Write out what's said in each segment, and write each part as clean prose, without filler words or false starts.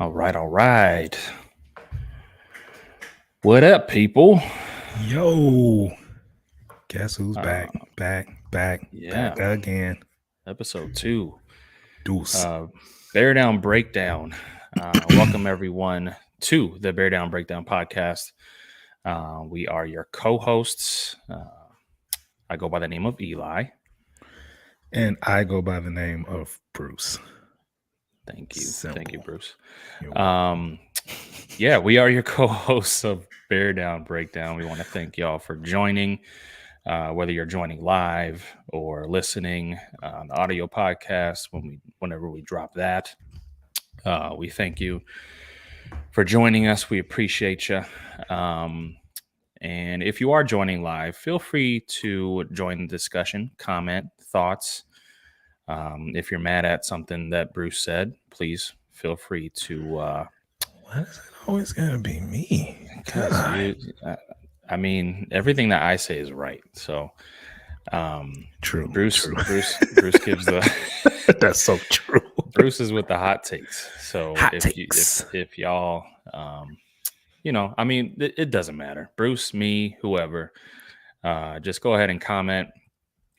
All right, all right. What up, people? Yo, guess who's Uh, back yeah, again. episode 2, Deuce. Bear Down Breakdown. Welcome everyone to the Bear Down Breakdown podcast. We are your co-hosts. I go by the name of Eli. And I go by the name of Bruce. Thank you, Simple. Bruce. You're welcome. Yeah, we are your co-hosts of Bear Down Breakdown. We want to thank y'all for joining. Whether you're joining live or listening on the audio podcast whenever we drop that, we thank you for joining us. We appreciate you. And if you are joining live, feel free to join the discussion, comment, thoughts. If you're mad at something that Bruce said, please feel free to. Why is it always gonna be me? I mean, everything that I say is right. So, True. Bruce gives the. That's so true. Bruce is with the hot takes. So Hot if takes. if y'all, I mean, it doesn't matter. Bruce, me, whoever, just go ahead and comment.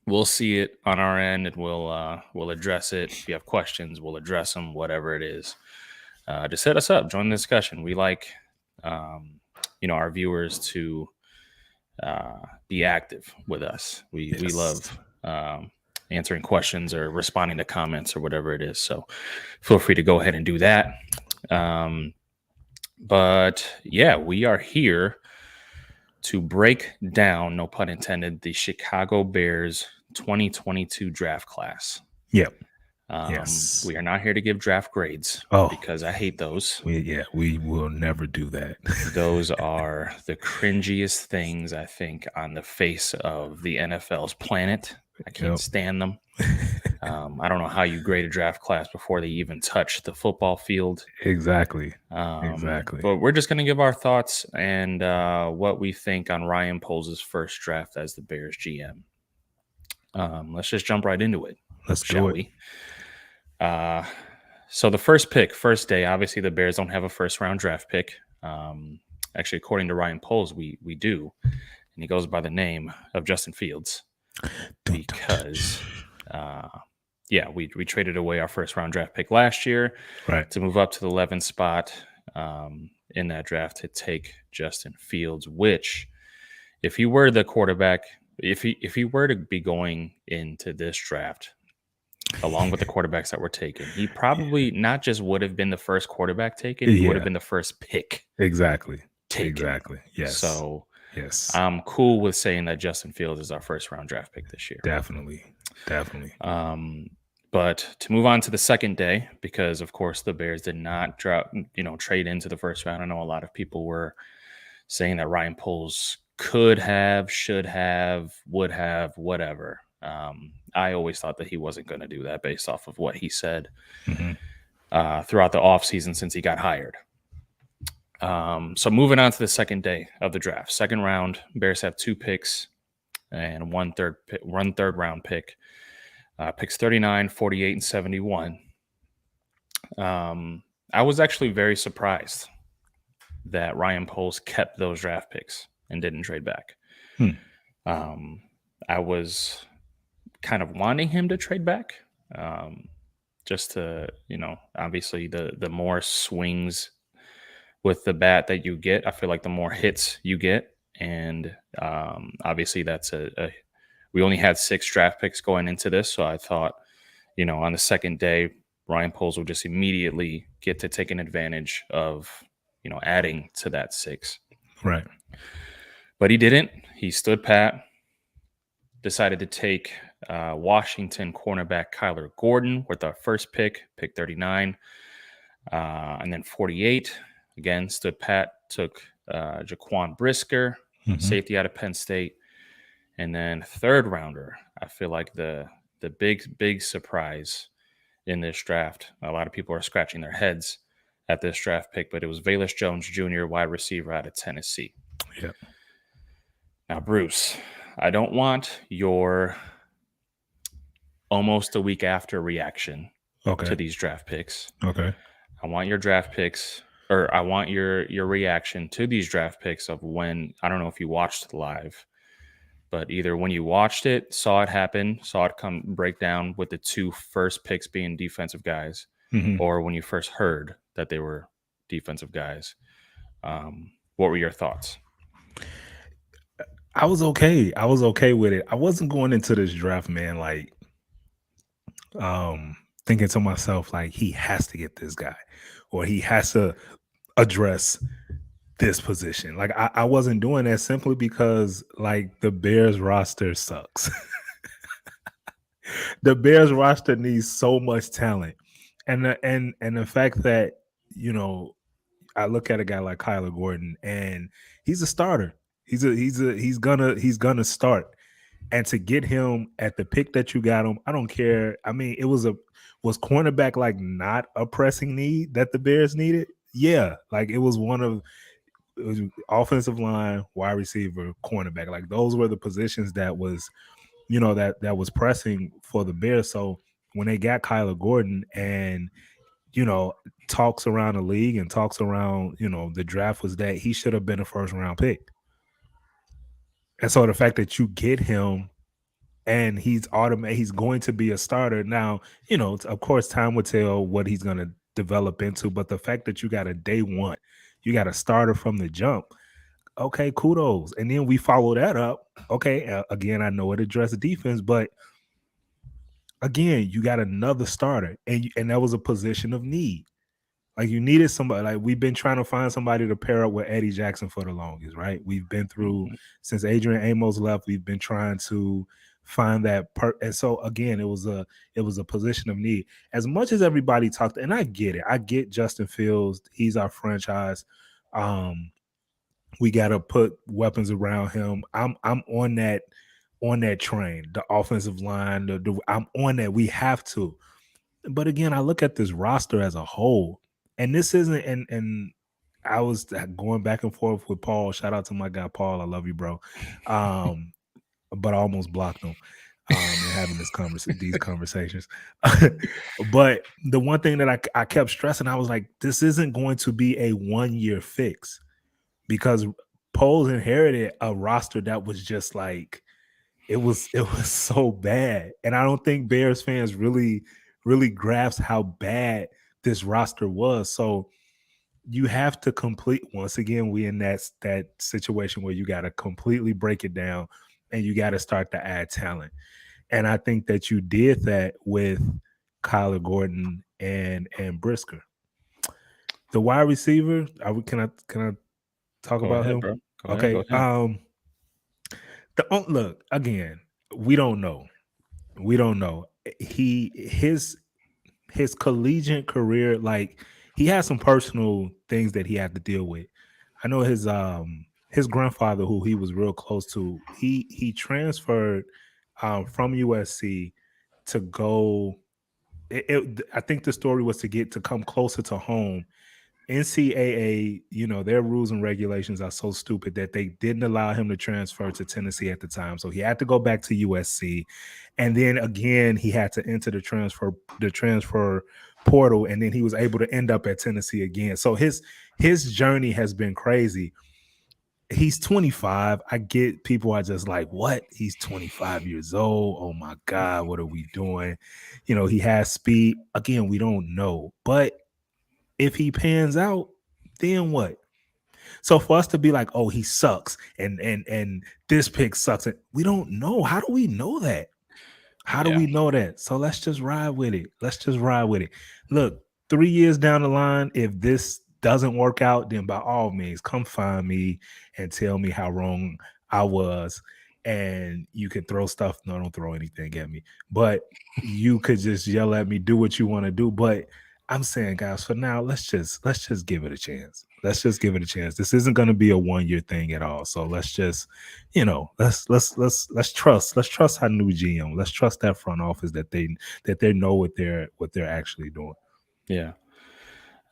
We'll see it on our end, and we'll address it. If you have questions, we'll address them. Whatever it is, just set us up. Join the discussion. We like, our viewers to be active with us. We love answering questions or responding to comments or whatever it is. So feel free to go ahead and do that. But yeah, we are here to break down, no pun intended, the Chicago Bears 2022 draft class. Yep. Yes. We are not here to give draft grades because I hate those. We will never do that. Those are the cringiest things, I think, on the face of the NFL's planet. I can't stand them. I don't know how you grade a draft class before they even touch the football field. Exactly. But we're just going to give our thoughts and what we think on Ryan Poles' first draft as the Bears GM. Let's just jump right into it. Shall we? So the first day, obviously the Bears don't have a first-round draft pick. Actually, according to Ryan Poles, we do. And he goes by the name of Justin Fields because... we traded away our first round draft pick last year to move up to the 11th spot in that draft to take Justin Fields, which if he were the quarterback, if he were to be going into this draft along with the quarterbacks that were taken, he probably not just would have been the first quarterback taken, he would have been the first pick. Exactly. Taken. Exactly. Yes. So yes, I'm cool with saying that Justin Fields is our first round draft pick this year. Definitely. But to move on to the second day, because of course the Bears did not trade into the first round. I know a lot of people were saying that Ryan Poles could have, should have, would have, whatever. I always thought that he wasn't going to do that based off of what he said throughout the offseason since he got hired. So moving on to the second day of the draft, second round, Bears have 2 picks and one third round pick. Picks 39, 48, and 71. I was actually very surprised that Ryan Poles kept those draft picks and didn't trade back. I was kind of wanting him to trade back just to, obviously the more swings with the bat that you get, I feel like the more hits you get. And obviously that's we only had 6 draft picks going into this. So I thought, on the second day, Ryan Poles will just immediately get to take an advantage of, adding to that 6. Right. But he didn't. He stood pat, decided to take Washington cornerback Kyler Gordon with our first pick 39. And then 48, again, stood pat, took Jaquan Brisker, safety out of Penn State. And then third rounder, I feel like the big surprise in this draft. A lot of people are scratching their heads at this draft pick, but it was Velus Jones Jr., wide receiver out of Tennessee. Yep. Now, Bruce, I don't want your almost a week after reaction to these draft picks. Okay. I want your draft picks, or I want your reaction to these draft picks of when, I don't know if you watched live, but either when you watched it, saw it happen, saw it come break down with the two first picks being defensive guys, Mhm. or when you first heard that they were defensive guys. What were your thoughts? I was okay. I was okay with it. I wasn't going into this draft, man, like thinking to myself, like, he has to get this guy or he has to address this position. Like I wasn't doing that simply because like the Bears roster sucks. The Bears roster needs so much talent. And the fact that, you know, I look at a guy like Kyler Gordon and he's a starter. He's gonna start. And to get him at the pick that you got him, I don't care. I mean, was cornerback like not a pressing need that the Bears needed? Yeah, like it was offensive line, wide receiver, cornerback. Like those were the positions that was, that was pressing for the Bears. So when they got Kyler Gordon and talks around the league and talks around, the draft was that he should have been a first round pick. And so the fact that you get him and he's going to be a starter. Now, of course, time will tell what he's going to develop into, but the fact that you got a day one, you got a starter from the jump. Okay, kudos. And then we follow that up. Okay, again, I know it addressed defense, but again, you got another starter, and that was a position of need. Like you needed somebody. Like we've been trying to find somebody to pair up with Eddie Jackson for the longest, right? We've been through Mhm. since Adrian Amos left. We've been trying to find that and so again, it was a position of need. As much as everybody talked, and I get it. I get Justin Fields. He's our franchise. We got to put weapons around him. I'm on that train. The offensive line. I'm on that. We have to. But again, I look at this roster as a whole, and this isn't. And I was going back and forth with Paul. Shout out to my guy Paul. I love you, bro. Um, but I almost blocked him. And having these conversations. But the one thing that I kept stressing, I was like, this isn't going to be a 1-year fix because Poles inherited a roster that was just like it was so bad. And I don't think Bears fans really grasp how bad this roster was. So you have to complete once again, we in that situation where you got to completely break it down and you got to start to add talent. And I think that you did that with Kyler Gordon and Brisker. The wide receiver, can I talk Go about ahead, him? bro. Go ahead. Go Okay. ahead. Look again. We don't know. We don't know. His collegiate career, like he had some personal things that he had to deal with. I know his grandfather, who he was real close to, he transferred from USC to go. I think the story was to come closer to home. NCAA, their rules and regulations are so stupid that they didn't allow him to transfer to Tennessee at the time. So he had to go back to USC. And then again, he had to enter the transfer portal, and then he was able to end up at Tennessee again. So his journey has been crazy. He's 25. I get people are just like, what? He's 25 years old. Oh my God, what are we doing? He has speed. Again, we don't know. But if he pans out, then what? So for us to be like, oh, he sucks, and this pick sucks, we don't know. How do we know that? How do Yeah. we know that? So let's just ride with it. Let's just ride with it. Look, 3 years down the line, if this doesn't work out, then by all means, come find me and tell me how wrong I was. And you could throw stuff. No, don't throw anything at me. But you could just yell at me, do what you want to do. But I'm saying, guys, for now, let's just give it a chance. Let's just give it a chance. This isn't going to be a 1-year thing at all. So let's just let's trust our new GM. Let's trust that front office that they know what they're actually doing. Yeah.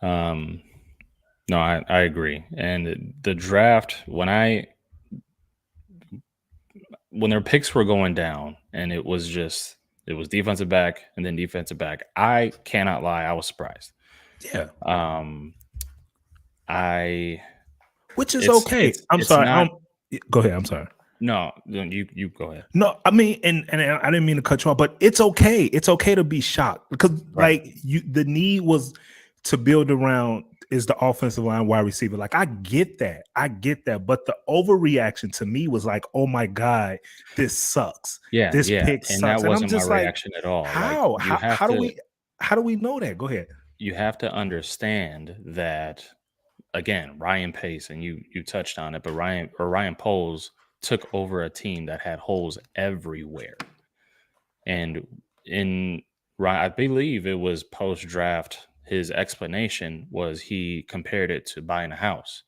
No, I agree. And the draft, when their picks were going down and it was defensive back and then defensive back, I cannot lie, I was surprised. Yeah. I Which is okay. I'm it's sorry. not. Go ahead. I'm sorry. No, you go ahead. No, I mean, and I didn't mean to cut you off, but it's okay. It's okay to be shocked because, Right. like, the need was to build around is the offensive line wide receiver. Like, I get that, but the overreaction to me was like, oh my god, this sucks. Yeah, This yeah, pick and that sucks, and I'm wasn't my just like, reaction at all. Like how? How do we know that? Go ahead. you have to understand that again, Ryan Pace, and you touched on it, but Ryan Poles took over a team that had holes everywhere. And I believe it was post draft, his explanation was he compared it to buying a house,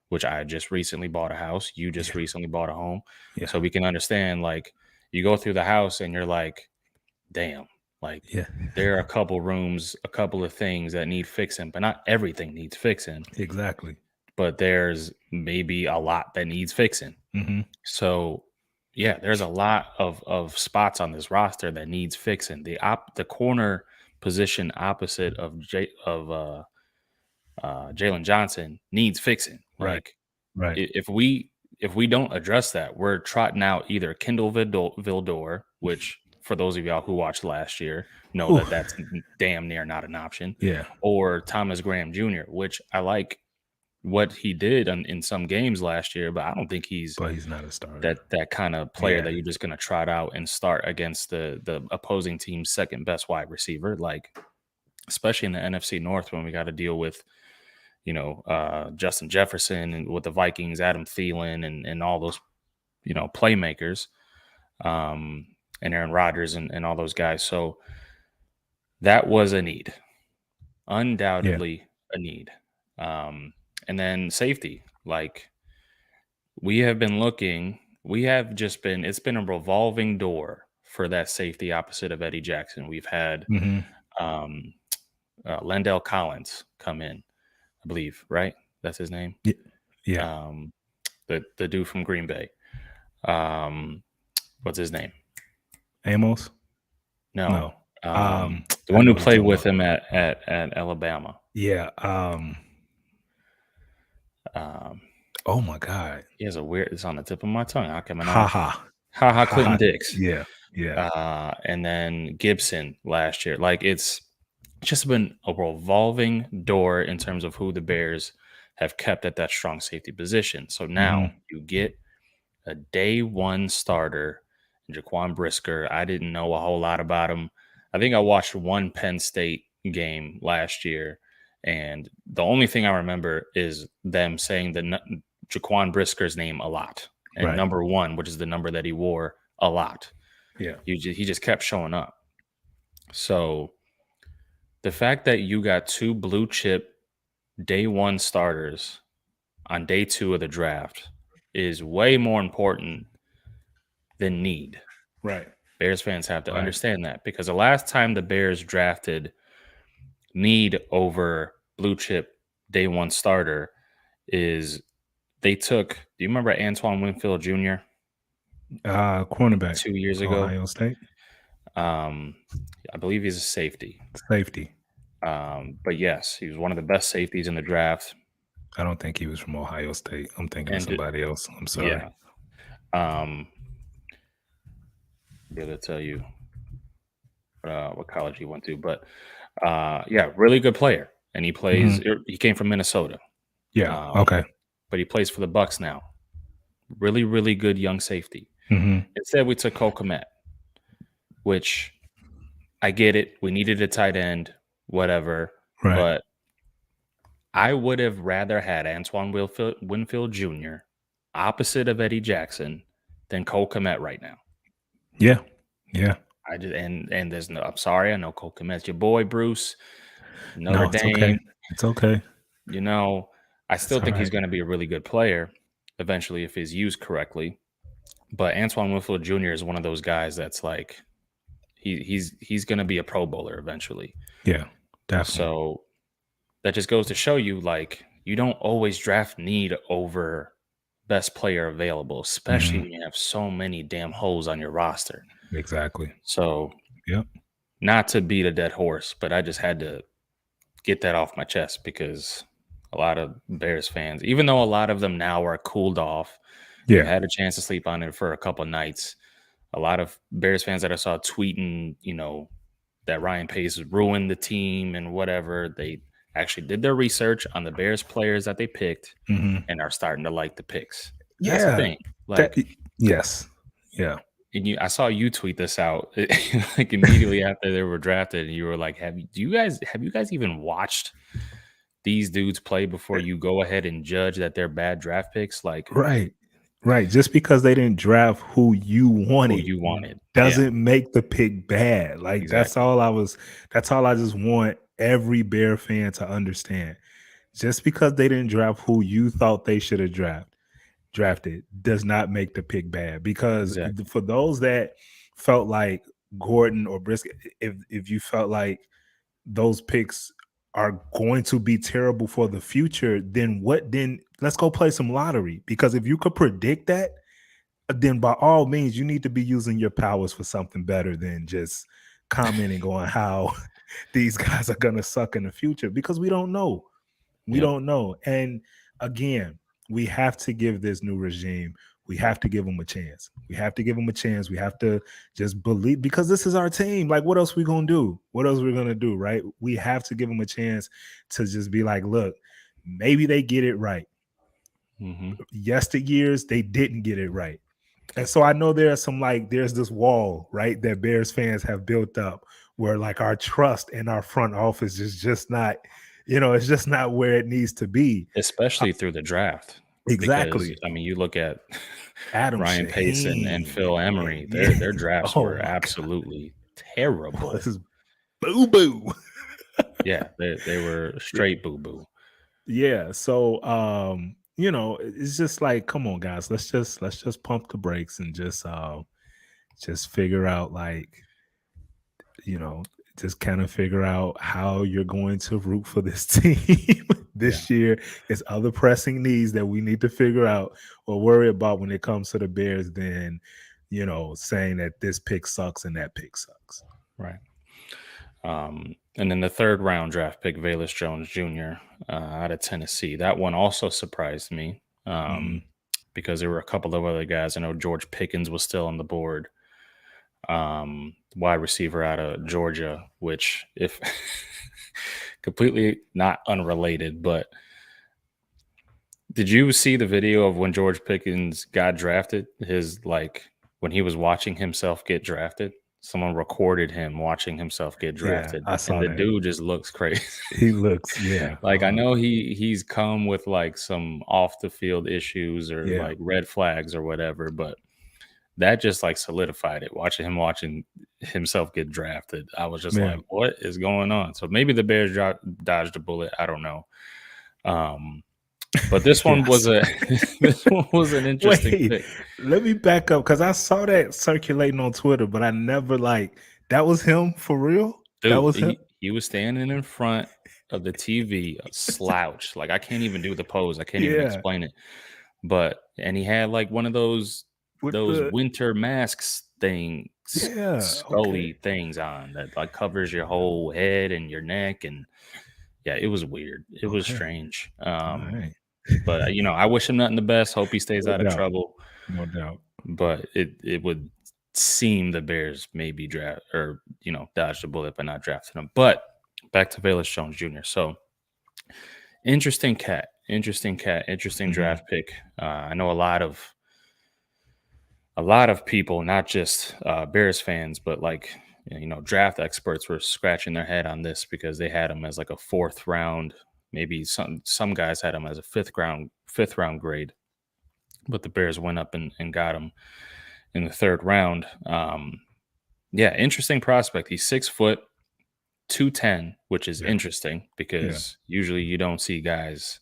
which I just recently bought a house. You just recently bought a home. Yeah. So we can understand, like, you go through the house and you're like, damn, like, Yeah. there are a couple rooms, a couple of things that need fixing, but not everything needs fixing. Exactly. But there's maybe a lot that needs fixing. Mm-hmm. So, yeah, there's a lot of spots on this roster that needs fixing. The corner position opposite of Jalen Johnson needs fixing. Right. Like, Right. if we don't address that, we're trotting out either Kendall Vildor, which for those of y'all who watched last year know that that's damn near not an option. Yeah. Or Thomas Graham Jr., which I like what he did in some games last year, but I don't think he's not a starter. That kind of player that you're just going to trot out and start against the opposing team's second best wide receiver, like especially in the NFC North when we got to deal with, Justin Jefferson and with the Vikings, Adam Thielen and all those, playmakers, and Aaron Rodgers and all those guys. So that was a need, undoubtedly a need. And then safety, like it's been a revolving door for that safety opposite of Eddie Jackson. We've had Landell Collins come in, I believe, right? That's his name. Yeah. The dude from Green Bay. What's his name? Amos? No. The one who played with him at Alabama. Yeah. Oh my God. He has it's on the tip of my tongue. How come Clinton Dix. Yeah. And then Gibson last year. Like, it's just been a revolving door in terms of who the Bears have kept at that strong safety position. So now you get a day one starter, Jaquan Brisker. I didn't know a whole lot about him. I think I watched one Penn State game last year, and the only thing I remember is them saying Jaquan Brisker's name a lot, and number 1, which is the number that he wore, a lot. Yeah, he just kept showing up. So the fact that you got 2 blue chip day one starters on day 2 of the draft is way more important than need. Right. Bears fans have to understand that, because the last time the Bears drafted need over blue chip day one starter is they took, do you remember Antoine Winfield Jr.? Cornerback 2 years ago. Ohio State. I believe he's a safety. But yes, he was one of the best safeties in the draft. I don't think he was from Ohio State. I'm thinking of somebody else. I'm sorry. Yeah. Be able to tell you what college he went to, but really good player, and he plays. He came from Minnesota. Yeah. Okay. But he plays for the Bucs now. Really, really good young safety. Instead, we took Cole Kmet, which I get it. We needed a tight end, whatever. Right. But I would have rather had Antoine Winfield Jr. opposite of Eddie Jackson than Cole Kmet right now. Yeah. And there's no. I'm sorry, I know Cole Kmet's your boy, Bruce. Notre Dame. Okay. It's okay. I still think he's going to be a really good player eventually if he's used correctly. But Antoine Winfield Jr. is one of those guys that's like he's going to be a Pro Bowler eventually. Yeah, definitely. So that just goes to show you, like, you don't always draft need over best player available, especially when you have so many damn holes on your roster. Exactly. So, yep. Not to beat a dead horse, but I just had to get that off my chest because a lot of Bears fans, even though a lot of them now are cooled off, they've Yeah. had a chance to sleep on it for a couple nights. A lot of Bears fans that I saw tweeting, that Ryan Pace ruined the team and whatever, they actually did their research on the Bears players that they picked Mhm. and are starting to like the picks. And that's the Yeah. thing. That Like, yes. Yeah. and I saw you tweet this out like immediately after they were drafted, and you were like, have you guys even watched these dudes play before you go ahead and judge that they're bad draft picks? Like, Right. Right. Just because they didn't draft who you who wanted you wanted. Yeah, doesn't make the pick bad. Like exactly. that's all I just want every Bear fan to understand. Just because they didn't draft who you thought they should have drafted does not make the pick bad. Because Exactly. for those that felt like Gordon or Brisket, if you felt like those picks are going to be terrible for the future, then let's go play some lottery. Because if you could predict that, then by all means, you need to be using your powers for something better than just commenting on how these guys are gonna suck in the future because we don't know. We Yep. don't know. And again, we have to give this new regime, we have to give them a chance. We have to give them a chance. We have to just believe because this is our team. Like, what else we gonna do? What else we gonna do? Right? We have to give them a chance to just be like, look, maybe they get it right. Hmm. Yesteryears, they didn't get it right. And so I know there's this wall, right, that Bears fans have built up where like our trust in our front office is just not, it's just not where it needs to be. Uh, Especially through the draft, because exactly. I mean, you look at Adam Ryan Pace and Shaheen. Phil And Emery; yeah. their drafts Oh were my God. absolutely This terrible. is boo boo. Yeah, they were straight boo boo. Yeah. So it's just like, come on, guys, let's just pump the brakes and just figure out like you know, just kind of figure out how you're going to root for this team Yeah. this year. It's other pressing needs that we need to figure out or worry about when it comes to the Bears than, saying that this pick sucks and that pick sucks. Right. And then the third round draft pick, Valus Jones Jr. Out of Tennessee. That one also surprised me Mhm. because there were a couple of other guys. I know George Pickens was still on the board, wide receiver out of Georgia, which, if completely not unrelated, but did you see the video of when George Pickens got drafted? His like when he was watching himself get drafted, someone recorded him watching himself get Yeah, drafted, I and saw the that. dude just looks crazy. He looks, yeah, Like, I know he's come with like some off the field issues or yeah, like red flags or whatever, but that just like solidified it. Watching himself get drafted, I was just man. like, what is going on? So maybe the Bears dodged a bullet. I don't know. Um, but this one Yes. was a this one was an interesting Wait, pick. let me back up because I saw that circulating on Twitter, but I never that was him for real. That Dude, was him. he was standing in front of the TV, slouched. Like, I can't even do the pose. I can't even Yeah, explain it. But and he had like one of with those the winter masks yeah. Okay. scully things on that like covers your whole head and your neck, and yeah, it was weird. It was Okay. strange. All right. But I wish him nothing the best. Hope he stays No out of doubt. trouble. No doubt. But it would seem the Bears maybe draft or dodged a bullet by not drafting him. But back to Velus Jones Jr. So interesting cat, interesting Mhm. draft pick. I know a lot of people, not just Bears fans, but like draft experts were scratching their head on this because they had him as like a fourth round. Maybe some guys had him as a fifth round grade, but the Bears went up and got him in the third round. Yeah, interesting prospect. He's 6 foot, 210, which is Yeah. interesting Yeah. because usually you don't see guys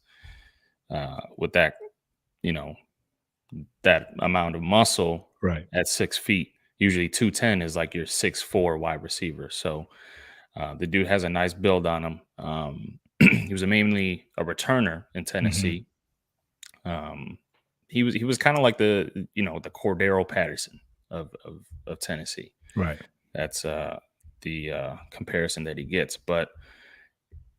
with you know, that amount of muscle Right. at 6 feet. Usually 210 is like your 6'4" wide receiver. So the dude has a nice build on him. He was mainly a returner in Mhm. Tennessee. Um, he was kind of like the Cordero Patterson of Tennessee. Right. That's the comparison that he gets. But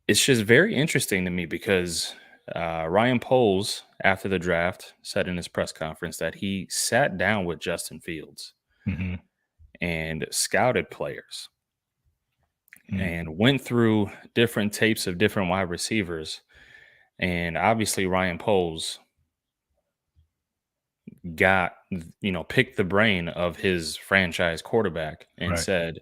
it's just very interesting to me because Ryan Poles, after the draft, said in his press conference that he sat down with Justin Fields Mhm. and scouted players Mm. and went through different tapes of different wide receivers. And obviously, Ryan Poles got, picked the brain of his franchise quarterback and Right. said,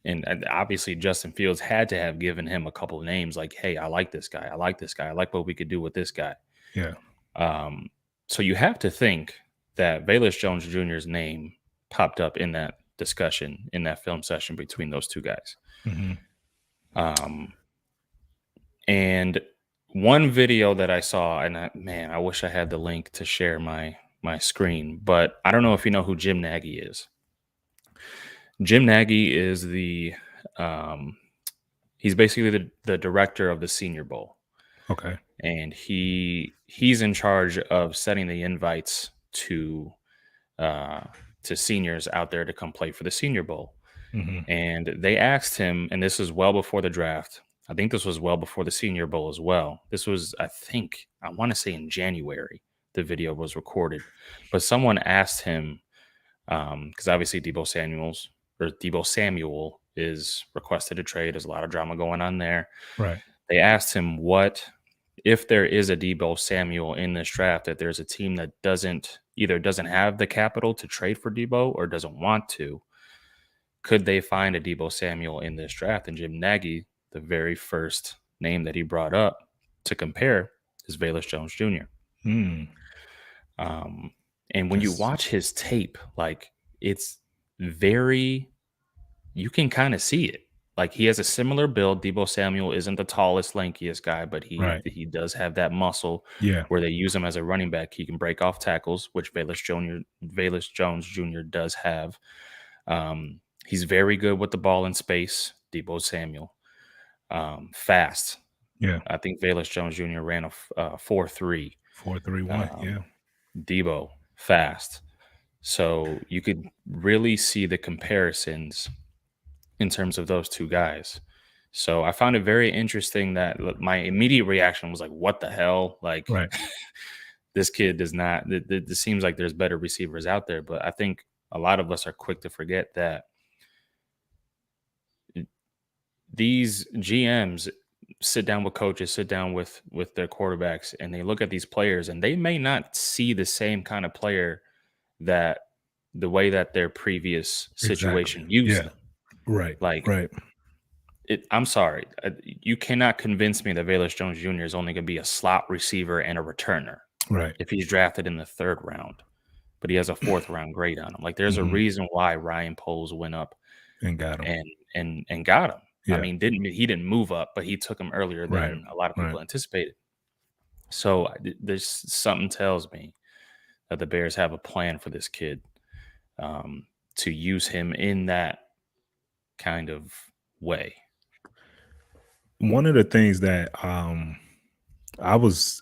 and obviously Justin Fields had to have given him a couple of names like, hey, I like this guy. I like this guy. I like what we could do with this guy. Yeah. Um, so you have to think that Velus Jones Jr.'s name popped up in that discussion, in that film session between those two guys. Mhm. Um, and one video that I saw, and I wish I had the link to share my screen, but I don't know if you know who Jim Nagy is. Jim Nagy is um, he's basically the director of the Senior Bowl, Okay. and he's in charge of setting the invites uh, to seniors out there to come play for the Senior Bowl. Mhm. And they asked him, and this was well before the draft. I think this was well before the Senior Bowl as well. This was, I want to say in January, the video was recorded. But someone asked him, because obviously Debo Samuel is requested to trade. There's a lot of drama going on there. Right. They asked him if there is a Debo Samuel in this draft, that there's a team that either doesn't have the capital to trade for Debo or doesn't want to, could they find a Debo Samuel in this draft? And Jim Nagy, the very first name that he brought up to compare is Velus Jones Jr. Mm. Um, and when you That's watch his tape, like it's very, you can kind of see it. Like he has a similar build. Debo Samuel isn't the tallest, lankiest guy, but right. he does have that muscle Yeah. where they use him as a running back. He can break off tackles, which Velus Jones Jr. does have. He's very good with the ball in space. Debo Samuel, fast. Yeah. I think Velus Jones Jr. ran a 4.3. 4.31. Yeah. Debo fast. So you could really see the comparisons in terms of those two guys. So I found it very interesting that my immediate reaction was like, what the hell? Like, Right. this kid does not, it seems like there's better receivers out there. But I think a lot of us are quick to forget that these GMs sit down with coaches, sit down with their quarterbacks, and they look at these players, and they may not see the same kind of player that the way that their previous situation Exactly. used Yeah. them. Right. Like, Right. I'm sorry, you cannot convince me that Velus Jones Jr. is only going to be a slot receiver and a returner Right. if he's drafted in the 3rd round, but he has a 4th round grade on him. Like, there's a Mhm. reason why Ryan Poles went up And got him. and got him. I Yeah. mean, he didn't move up, but he took him earlier Right. than a lot of people Right. anticipated. So there's something tells me that the Bears have a plan for this kid, to use him in that kind of way. One of the things that I was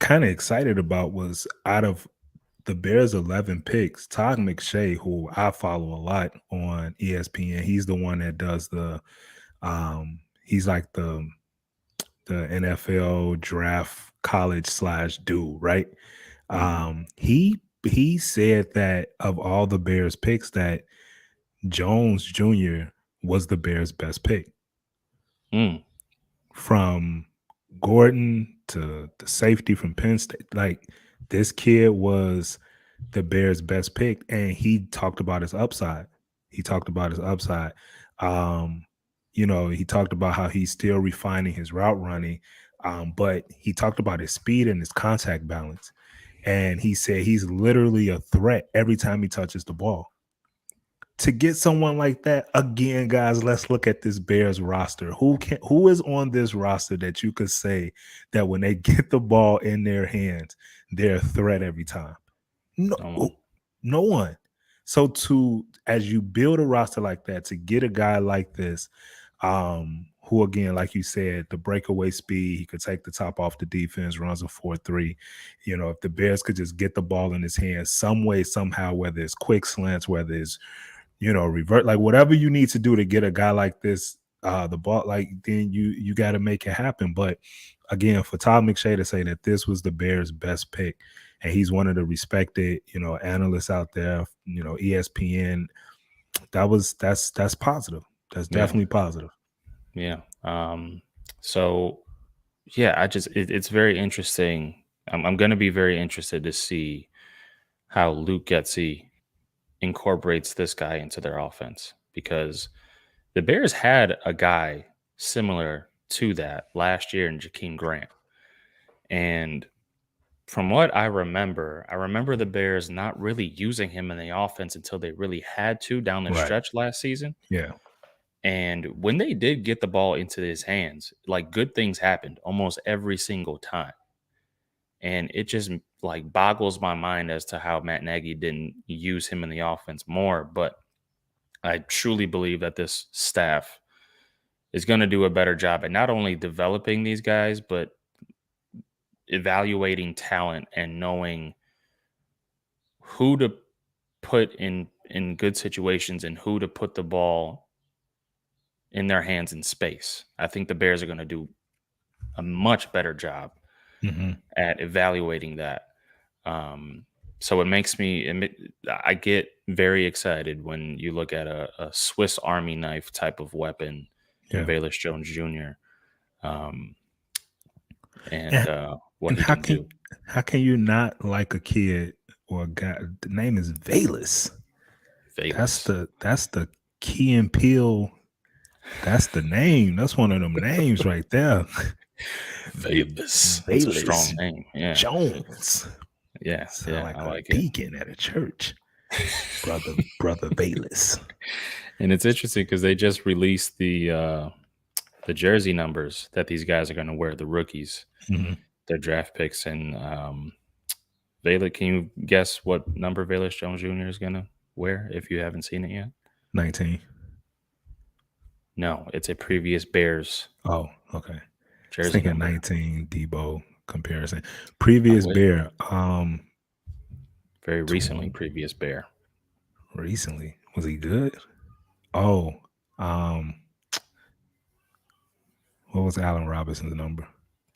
kind of excited about was out of the Bears 11 picks, Todd McShay, who I follow a lot on ESPN, he's the one that does he's like the NFL draft college / dude, right? He said that of all the Bears picks that Jones Jr. was the Bears' best pick. Mm. From Gordon to the safety from Penn State. Like, this kid was the Bears' best pick, and he talked about his upside. He talked about his upside. He talked about how he's still refining his route running, but he talked about his speed and his contact balance. And he said he's literally a threat every time he touches the ball. To get someone like that, again, guys, let's look at this Bears roster. Who is on this roster that you could say that when they get the ball in their hands, they're a threat every time? No one. So as you build a roster like that, to get a guy like this, who, again, like you said, the breakaway speed, he could take the top off the defense, runs a 4.3. If the Bears could just get the ball in his hands some way, somehow, whether it's quick slants, whether it's revert, like whatever you need to do to get a guy like this the ball, like then you got to make it happen. But again, for Todd McShay to say that this was the Bears' best pick, and he's one of the respected, analysts out there, ESPN, that's positive. That's Yeah. definitely positive. Yeah. So yeah, it's very interesting. I'm going to be very interested to see how Luke Getsy incorporates this guy into their offense, because the Bears had a guy similar to that last year in Jakeem Grant. And from what I remember the Bears not really using him in the offense until they really had to down the Right. stretch last season. Yeah. And when they did get the ball into his hands, like, good things happened almost every single time. And it just like boggles my mind as to how Matt Nagy didn't use him in the offense more. But I truly believe that this staff is going to do a better job at not only developing these guys, but evaluating talent and knowing who to put in good situations and who to put the ball in their hands in space. I think the Bears are going to do a much better job at evaluating that. So it makes me, I get very excited when you look at a Swiss Army knife type of weapon in Velus Jones Jr. What he can do. How can you not like a kid or a guy? The name is Velus. That's the Key and Peele. That's the name. That's one of them names right there. Velus. That's a strong name. Yeah. Jones. Yeah. Sound like I like a deacon at a church. brother Velus. And it's interesting because they just released the jersey numbers that these guys are going to wear, the rookies, their draft picks. And Velus, can you guess what number Velus Jones Jr. is going to wear if you haven't seen it yet? 19. No, it's a previous Bears. Oh, okay. Jersey thinking number. 19 Debo comparison. Previous Bear. Very recently, previous Bear. Recently. Was he good? Oh, what was Allen Robinson's number?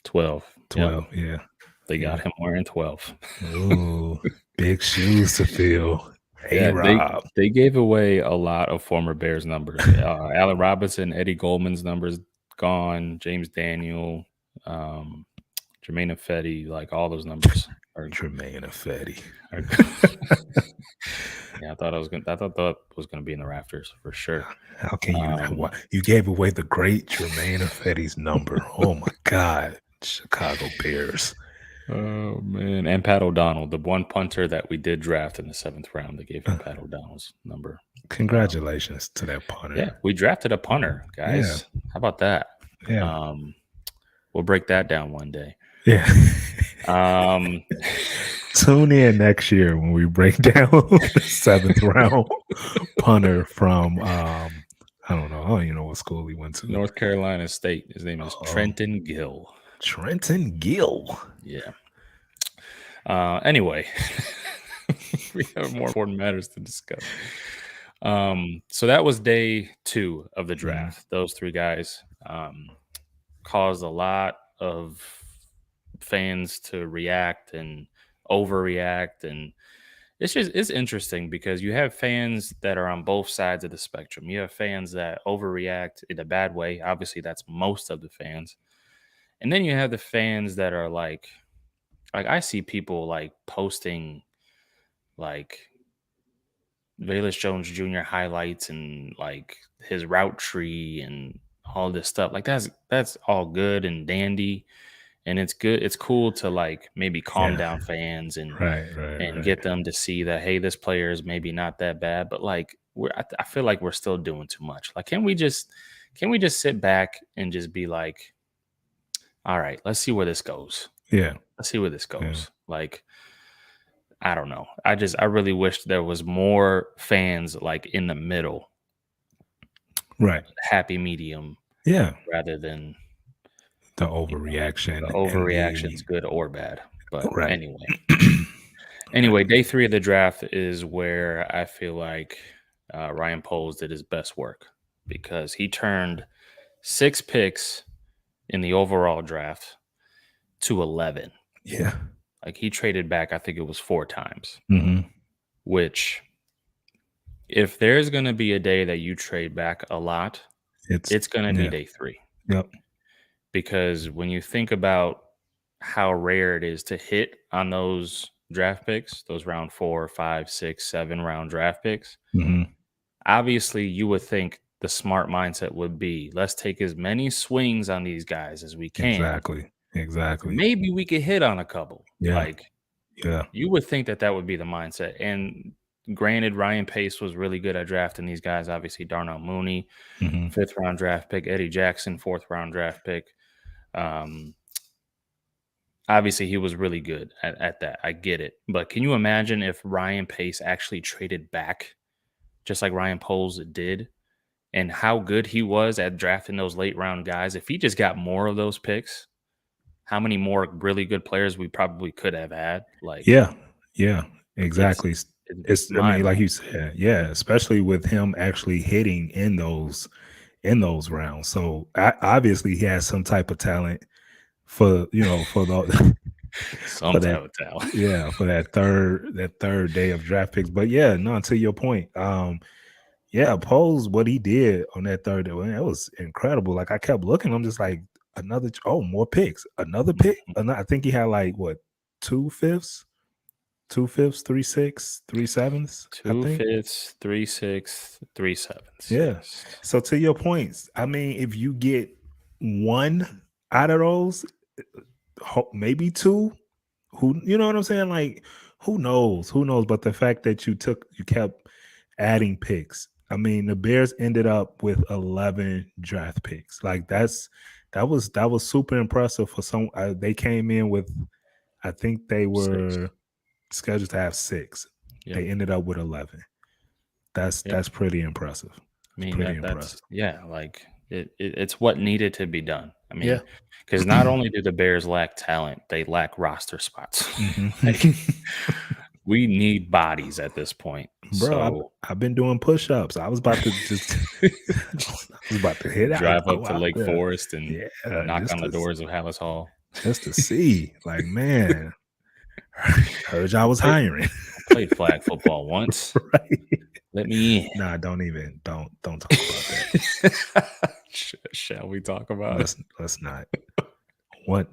12. 12, yeah. They got him wearing 12. Ooh, big shoes to fill. Hey, Rob. They gave away a lot of former Bears numbers. Allen Robinson, Eddie Goldman's numbers gone. James Daniel, Jermaine Ifedi, like all those numbers are Jermaine Ifedi. Yeah, I thought that was gonna be in the rafters for sure. How can you you gave away the great Jermaine Ifedi's number? Oh my God, Chicago Bears. Oh man, and Pat O'Donnell, the one punter that we did draft in the 7th round, they gave him Pat O'Donnell's number. Congratulations to that punter. Yeah, we drafted a punter, guys. Yeah. How about that? Yeah. We'll break that down one day. Yeah. Tune in next year when we break down the 7th round punter from I don't even know what school he went to. North Carolina State. His name is Trenton Gill. Trenton Gill. Yeah. Anyway, we have more important matters to discuss. So that was day 2 of the draft. Those 3 guys caused a lot of fans to react and overreact, and it's interesting because you have fans that are on both sides of the spectrum. You have fans that overreact in a bad way. Obviously, that's most of the fans. And then you have the fans that are like I see people like posting like Velus Jones Jr. highlights and like his route tree and all this stuff. Like that's all good and dandy. And it's good. It's cool to like maybe calm down fans and get them to see that, hey, this player is maybe not that bad. But like I feel like we're still doing too much. Like, can we just sit back and just be like, all right, let's see where this goes. Yeah. Let's see where this goes. Yeah. Like, I don't know. I really wish there was more fans like in the middle. Right. Happy medium. Yeah. Rather than the overreaction. The overreaction is good or bad. But anyway. Anyway, day 3 of the draft is where I feel like Ryan Poles did his best work, because he turned 6 picks in the overall draft to 11. Yeah. Like he traded back, I think it was 4 times, Hmm. which if there's going to be a day that you trade back a lot, It's it's going to be yeah. day 3. Yep. Because when you think about how rare it is to hit on those draft picks, those round 4, 5, 6, 7 round draft picks, Hmm. obviously you would think the smart mindset would be let's take as many swings on these guys as we can. Exactly. Exactly. Maybe we could hit on a couple. Yeah. Like Yeah. you would think that that would be the mindset. And granted, Ryan Pace was really good at drafting these guys. Obviously, Darnell Mooney, Hmm. 5th round draft pick, Eddie Jackson, 4th round draft pick. Obviously, he was really good at that. I get it. But can you imagine if Ryan Pace actually traded back just like Ryan Poles did and how good he was at drafting those late round guys? If he just got more of those picks, how many more really good players we probably could have had? Like, Yeah. Yeah. it's Exactly. it's I mean, mind like you blowing. said, yeah, especially with him actually hitting in those rounds. So obviously he has some type of talent for for the for Some that type of talent. yeah for that third day of draft picks. But yeah, no, to your point, yeah, Pose what he did on that third day, man, it was incredible. Like I kept looking, I'm just like more picks, another pick. I think he had like what 2/5, 2/5, 3/6, 3/7. I Two think. fifths, 3/6, 3/7. Yeah. Yes. So to your points, I mean, if you get one out of those, maybe two, who you know what I'm saying? Like, who knows? Who knows? But the fact that you kept adding picks. I mean, the Bears ended up with 11 draft picks. Like that was super impressive for some. They came in with, I think they 6. were scheduled to have 6. Yep. They ended up with 11. That's Yep. that's pretty impressive. I It's mean pretty that's impressive. yeah, like it's what needed to be done. I Yeah. mean, because not only do the Bears lack talent, they lack roster spots. Mhm. Like we need bodies at this point. Bro, I've So I've been doing push-ups. I was about to just I was about to hit out, drive up go to out Lake there. Forest and Yeah, knock on the doors of Hallis Hall. just to see. Like, man, heard y'all was Play, hiring. I played flag football once. Right? Let me Nah, don't talk about that. in. Shall we talk about it? Let's not. What?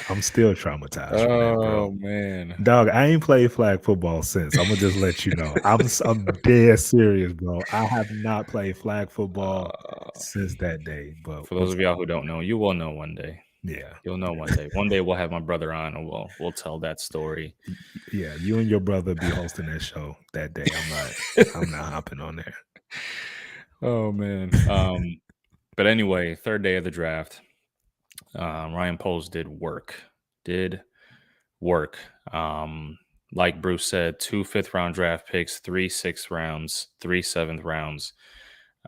I'm still traumatized from that, bro. Oh man. Dog, I ain't played flag football since. I'm gonna just let you know. I'm dead serious, bro. I have not played flag football Uh, since that day. But for those of y'all who don't know, you will know one day. yeah, You'll know one day. One day we'll have my brother on and we'll tell that story. yeah, you and your brother be hosting that show that day. I'm not hopping on there. Oh man. But anyway, third day of the draft. Ryan Poles did work. Did work. Like Bruce said, 2 5th round draft picks, 3 6th rounds, 3 7th rounds.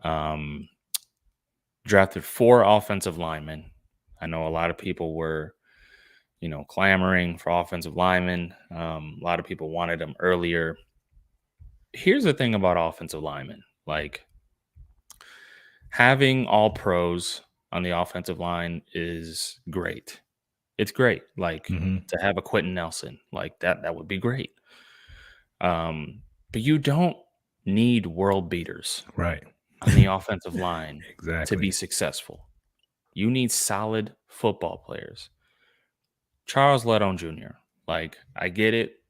Um, drafted 4 offensive linemen. I know a lot of people were, clamoring for offensive linemen. A lot of people wanted them earlier. Here's the thing about offensive linemen. Like having all pros on the offensive line is great. It's great. Like Hmm. to have a Quentin Nelson, like that would be great. But you don't need world beaters Right. on the offensive line to be Exactly. successful. You need solid football players. Charles Ledon Jr. Like I get it.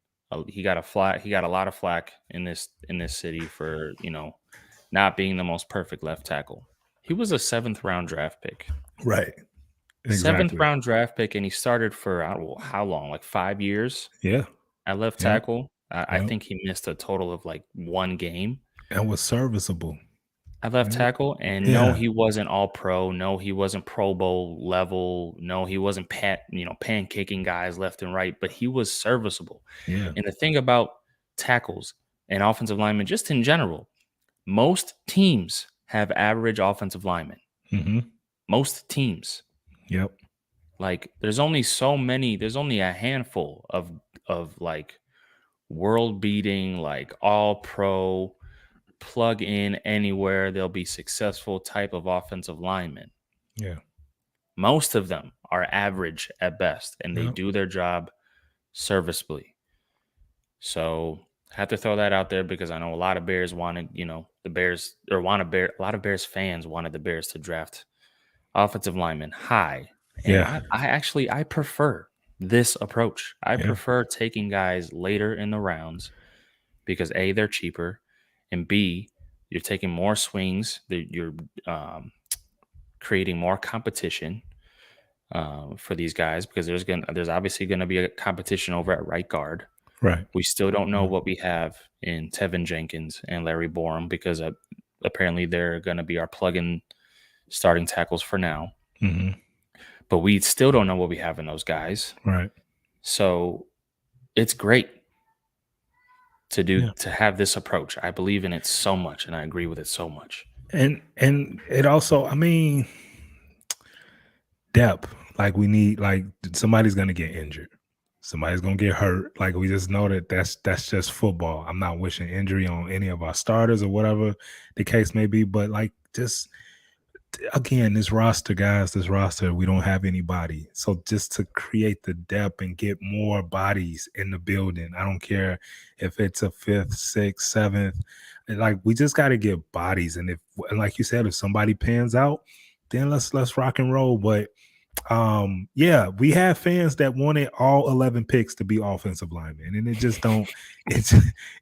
He got a flack. He got a lot of flack in this city for not being the most perfect left tackle. He was a 7th round draft pick. Right. Seventh Exactly. round draft pick, and he started for I don't know how long, like 5 years Yeah. at left Yeah. tackle. I Yeah. think he missed a total of like 1 game And was serviceable. at left Yeah. tackle. And no, Yeah. he wasn't all pro. No, he wasn't Pro Bowl level. No, he wasn't pancaking guys left and right, but he was serviceable. Yeah. And the thing about tackles and offensive linemen, just in general, most teams have average offensive linemen. Hmm. Most teams. Yep. Like there's only a handful of like world beating, like all pro plug in anywhere, they'll be successful type of offensive linemen. Yeah. Most of them are average at best, and they Yep. do their job serviceably. So I have to throw that out there because I know a lot of Bears wanted, the Bears or want a Bear. A lot of Bears fans wanted the Bears to draft offensive linemen high, and Yeah. I prefer this approach. I Yeah. prefer taking guys later in the rounds because A, they're cheaper, and B, you're taking more swings. You're um, creating more competition for these guys because there's obviously gonna be a competition over at right guard. Right. We still don't know what we have in Tevin Jenkins and Larry Borum because apparently they're going to be our plug-in starting tackles for now. Mm-hmm. But we still don't know what we have in those guys. Right. So it's great Yeah. to have this approach. I believe in it so much, and I agree with it so much. And it also, I mean, depth. Like we need, like somebody's gonna get injured. Somebody's gonna get hurt. Like we just know that that's just football. I'm not wishing injury on any of our starters or whatever the case may be, but like just again, this roster, guys, this roster, we don't have anybody. So just to create the depth and get more bodies in the building, I don't care if it's a fifth, sixth, seventh. Like we just got to get bodies, and if, like you said, if somebody pans out, then let's rock and roll. But yeah, we have fans that wanted all 11 picks to be offensive linemen, and it just don't it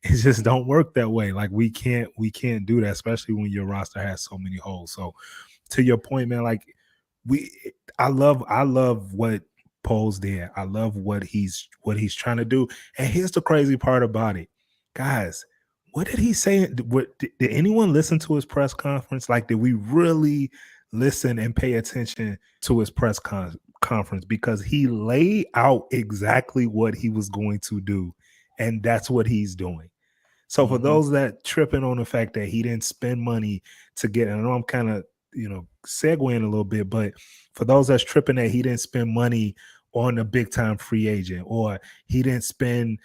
just don't work that way. Like we can't do that, especially when your roster has so many holes. So to your point, man, like I love what Poles did. I love what he's trying to do. And here's the crazy part about it, guys. What did he say? Did anyone listen to his press conference? Like, did we really listen and pay attention to his press conference? Because he laid out exactly what he was going to do, and that's what he's doing. So for those that tripping on the fact that he didn't spend money to get, and I know I'm kind of segueing a little bit, but for those that's tripping that he didn't spend money on a big time free agent, or he didn't spend,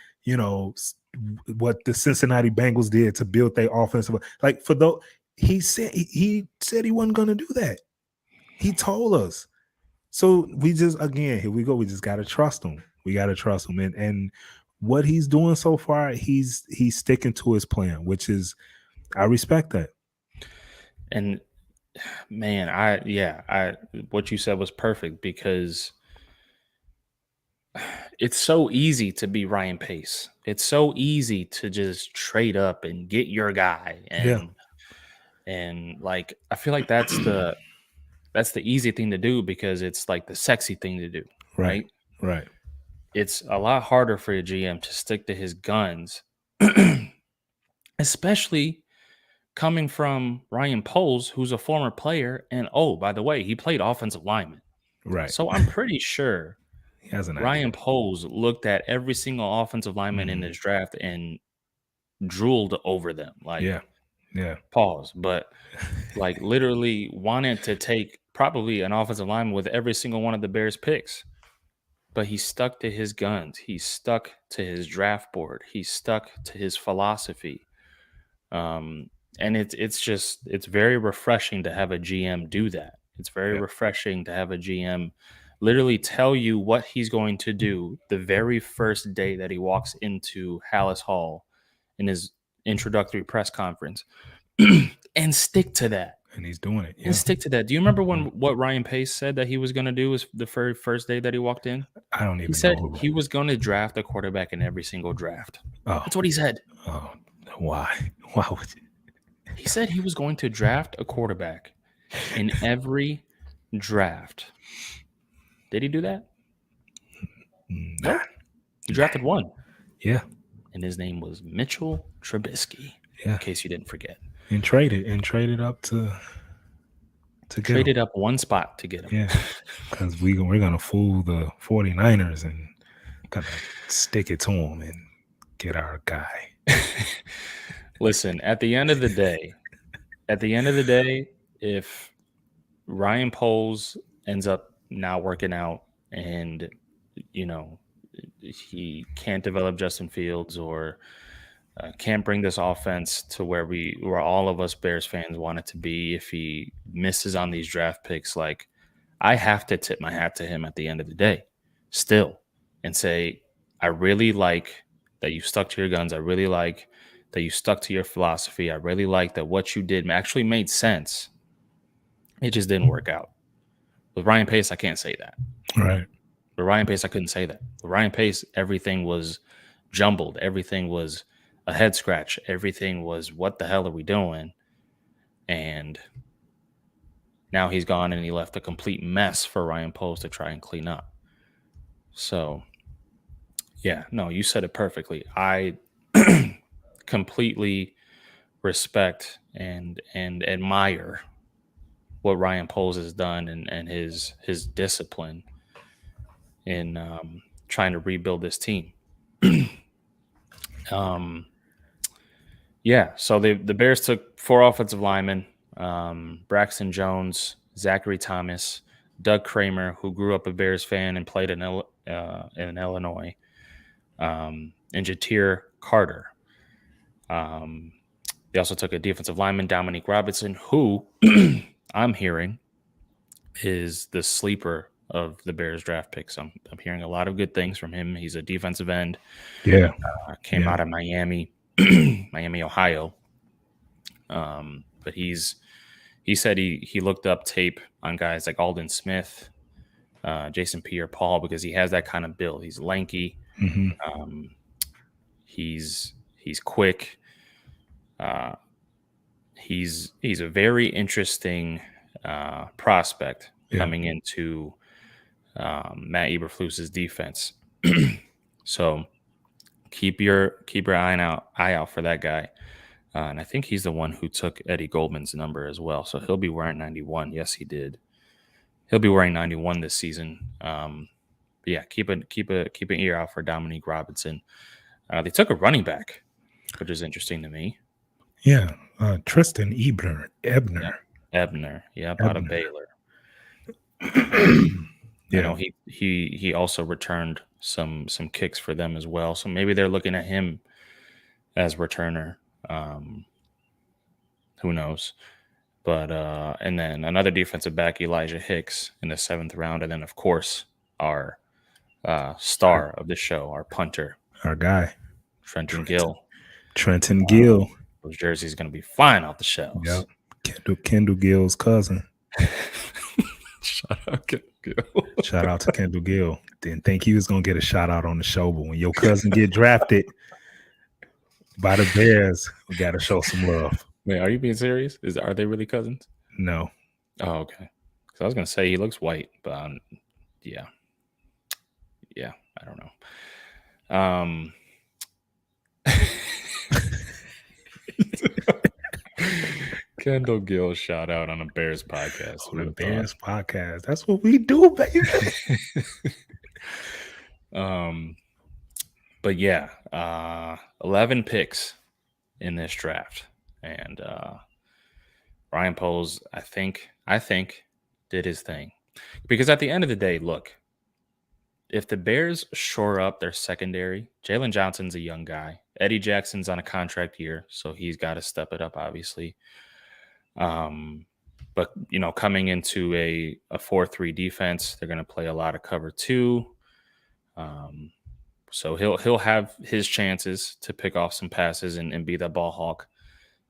what the Cincinnati Bengals did to build their offensive, like for those, he said he wasn't going to do that. He told us. So we just, again, here we go. We just got to trust him. We got to trust him. And what he's doing so far, he's sticking to his plan, which is, I respect that. And man, what you said was perfect because it's so easy to be Ryan Pace. It's so easy to just trade up and get your guy. And like, I feel like that's the easy thing to do because it's like the sexy thing to do. Right. Right. It's a lot harder for a GM to stick to his guns, especially coming from Ryan Poles, who's a former player. And by the way, he played offensive lineman. Right. So I'm pretty sure he has an Ryan idea. Poles looked at every single offensive lineman in this draft and drooled over them. Like, yeah. Pause. But like literally wanted to take probably an offensive lineman with every single one of the Bears picks. But he stuck to his guns. He stuck to his draft board. He stuck to his philosophy. And it's very refreshing to have a GM do that. It's very refreshing to have a GM literally tell you what he's going to do the very first day that he walks into Halas Hall in his introductory press conference and stick to that. And he's doing it. And stick to that. Do you remember what Ryan Pace said that he was going to do was the very first day that he walked in? I don't even know. He said he was going to draft a quarterback in every single draft. Oh. That's what he said. Oh, why? Why would you? He said he was going to draft a quarterback in every draft. Did he do that? Nope. He drafted one. Yeah. And his name was Mitchell Trubisky. Yeah. In case you didn't forget. And traded up to traded up one spot to get him. Yeah. Because we're gonna fool the 49ers and gonna stick it to them and get our guy. Listen, at the end of the day, if Ryan Poles ends up not working out and he can't develop Justin Fields or Can't bring this offense to where all of us Bears fans want it to be. If he misses on these draft picks, like I have to tip my hat to him at the end of the day, still, and say I really like that you stuck to your guns. I really like that you stuck to your philosophy. I really like that what you did actually made sense. It just didn't work out. With Ryan Pace, I can't say that. Right. With Ryan Pace, I couldn't say that. With Ryan Pace, everything was jumbled. Everything was a head scratch. Everything was, what the hell are we doing? And now he's gone and he left a complete mess for Ryan Poles to try and clean up. So, yeah, no, you said it perfectly. I completely respect and admire what Ryan Poles has done and his discipline in trying to rebuild this team. Yeah, so the Bears took 4 offensive linemen: Braxton Jones, Zachary Thomas, Doug Kramer, who grew up a Bears fan and played in Illinois, and Jatir Carter. They also took a defensive lineman, Dominique Robinson, who I'm hearing is the sleeper of the Bears draft picks. I'm hearing a lot of good things from him. He's a defensive end. Yeah. Came out of Miami, Ohio. But he said he looked up tape on guys like Aldon Smith, Jason Pierre-Paul, because he has that kind of build. He's lanky. Mm-hmm. He's quick. He's a very interesting prospect coming into Matt Eberflus's defense. So keep your eye out for that guy. And I think he's the one who took Eddie Goldman's number as well. So he'll be wearing 91. Yes, he did. He'll be wearing 91 this season. Yeah, keep an ear out for Dominique Robinson. They took a running back, which is interesting to me. Yeah, Tristan Ebner. Ebner. Yep, out of Baylor. You know, he also returned some kicks for them as well. So maybe they're looking at him as returner. Who knows? But and then another defensive back, Elijah Hicks, in the 7th round, and then of course our star of the show, our punter, our guy, Trenton Gill. Trenton Gill. Those jerseys going to be flying off the shelves. Yep. Kendall Gill's cousin. Shout out Kendall Gill. Shout out to Kendall Gill. Didn't think he was going to get a shout out on the show, but when your cousin get drafted by the Bears, we got to show some love. Wait, are you being serious? Are they really cousins? No. Oh, okay. Because I was going to say he looks white, but yeah, I don't know. Kendall Gill shout out on a Bears podcast. On a Bears podcast. That's what we do, baby. But yeah, 11 picks in this draft. And Ryan Poles, I think, did his thing. Because at the end of the day, look, if the Bears shore up their secondary, Jalen Johnson's a young guy. Eddie Jackson's on a contract year, so he's got to step it up, obviously. But, you know, coming into a 4-3 defense, they're going to play a lot of cover 2. So he'll have his chances to pick off some passes and be that ball hawk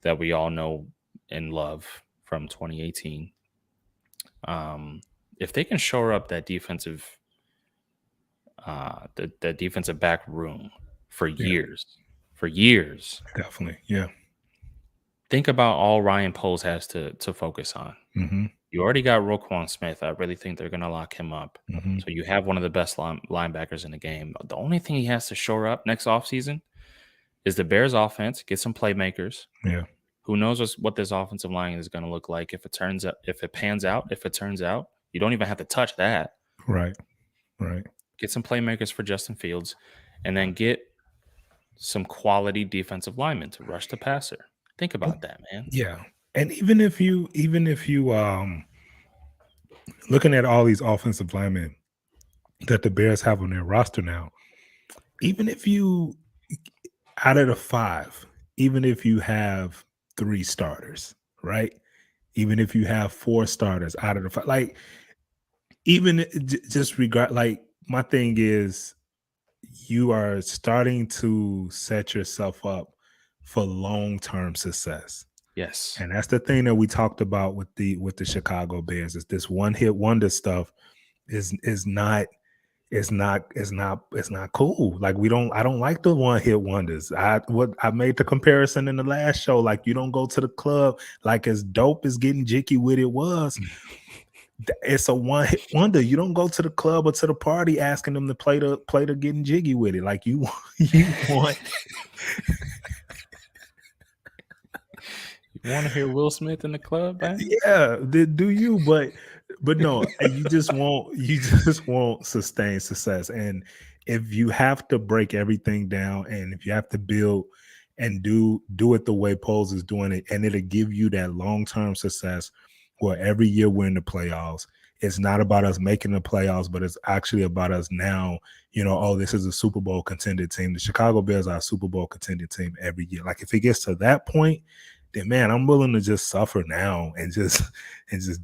that we all know and love from 2018. If they can shore up that defensive the defensive back room for years. Definitely, yeah. Think about all Ryan Poles has to focus on. Mm-hmm. You already got Roquan Smith. I really think they're going to lock him up. Mm-hmm. So you have one of the best linebackers in the game. The only thing he has to shore up next offseason is the Bears offense, get some playmakers. Yeah. Who knows what this offensive line is going to look like if it turns out, if it turns out, you don't even have to touch that. Right. Get some playmakers for Justin Fields, and then get some quality defensive linemen to rush the passer. Think about that, man. Yeah. And even if you looking at all these offensive linemen that the Bears have on their roster now, even if you out of the 5, even if you have 3 starters, right? Even if you have 4 starters out of the 5, like, even just regard, like, my thing is you are starting to set yourself up for long-term success. Yes. And that's the thing that we talked about with the Chicago Bears is this one hit wonder stuff is not it's not cool. Like, we don't I don't like the one hit wonders. I made the comparison in the last show. Like, you don't go to the club, like, as dope as Getting Jiggy with It was. It's a one hit wonder. You don't go to the club or to the party asking them to play the Getting Jiggy with It. Like, you you want You want to hear Will Smith in the club, man? yeah, do you? But no, you just want sustained success. And if you have to break everything down, and if you have to build and do it the way Poles is doing it, and it'll give you that long term success where every year we're in the playoffs. It's not about us making the playoffs, but it's actually about us now. Oh, this is a Super Bowl contending team. The Chicago Bears are a Super Bowl contending team every year. Like, if it gets to that point, then man, I'm willing to just suffer now and just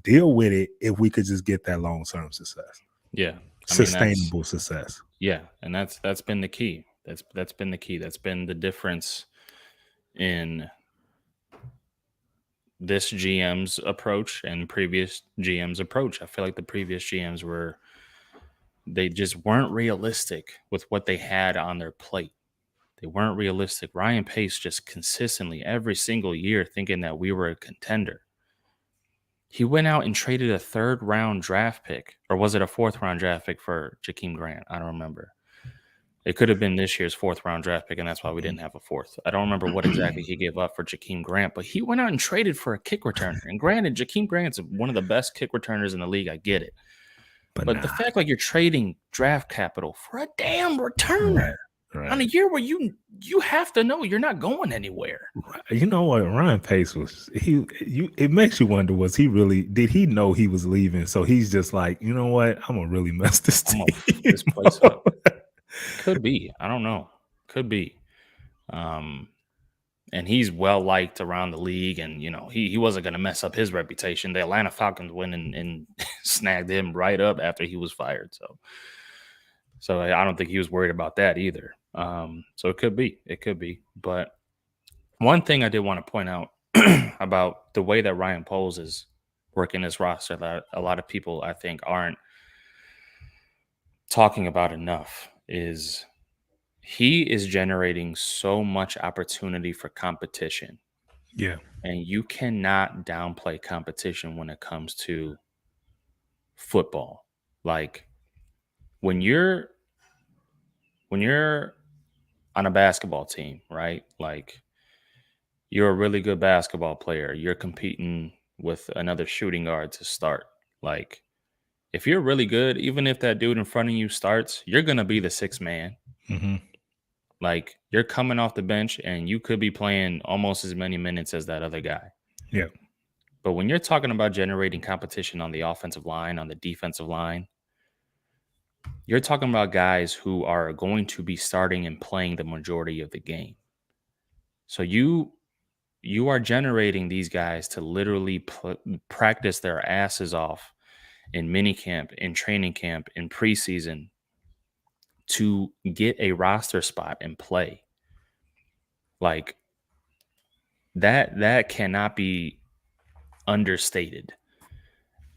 deal with it if we could just get that long-term success. Yeah. I mean, Sustainable success. yeah, and that's been the key. That's been the key. That's been the difference in this GM's approach and previous GM's approach. I feel like the previous GMs they just weren't realistic with what they had on their plate. They weren't realistic. Ryan Pace just consistently every single year thinking that we were a contender. He went out and traded a 3rd round draft pick, or was it a 4th round draft pick for Jakeem Grant? I don't remember. It could have been this year's 4th round draft pick, and that's why we didn't have a 4th. I don't remember what exactly he gave up for Jakeem Grant, but he went out and traded for a kick returner. And granted, Jakeem Grant's one of the best kick returners in the league. I get it. But the fact, like, you're trading draft capital for a damn returner on a year where you have to know you're not going anywhere. You know what? Ryan Pace it makes you wonder, did he know he was leaving? So he's just like, you know what? I'm gonna really mess this team. This place up. Could be. I don't know. Could be. And he's well liked around the league, and he wasn't going to mess up his reputation. The Atlanta Falcons went and snagged him right up after he was fired. So I don't think he was worried about that either. So it could be. But one thing I did want to point out about the way that Ryan Poles is working his roster that a lot of people, I think, aren't talking about enough is he is generating so much opportunity for competition. Yeah. And you cannot downplay competition when it comes to football. Like, when you're on a basketball team, right? Like, you're a really good basketball player. You're competing with another shooting guard to start. Like, if you're really good, even if that dude in front of you starts, you're going to be the 6th man. Mm-hmm. Like, you're coming off the bench and you could be playing almost as many minutes as that other guy. Yeah. But when you're talking about generating competition on the offensive line, on the defensive line, you're talking about guys who are going to be starting and playing the majority of the game. So you are generating these guys to literally practice their asses off in minicamp, in training camp, in preseason to get a roster spot and play. Like, that cannot be understated.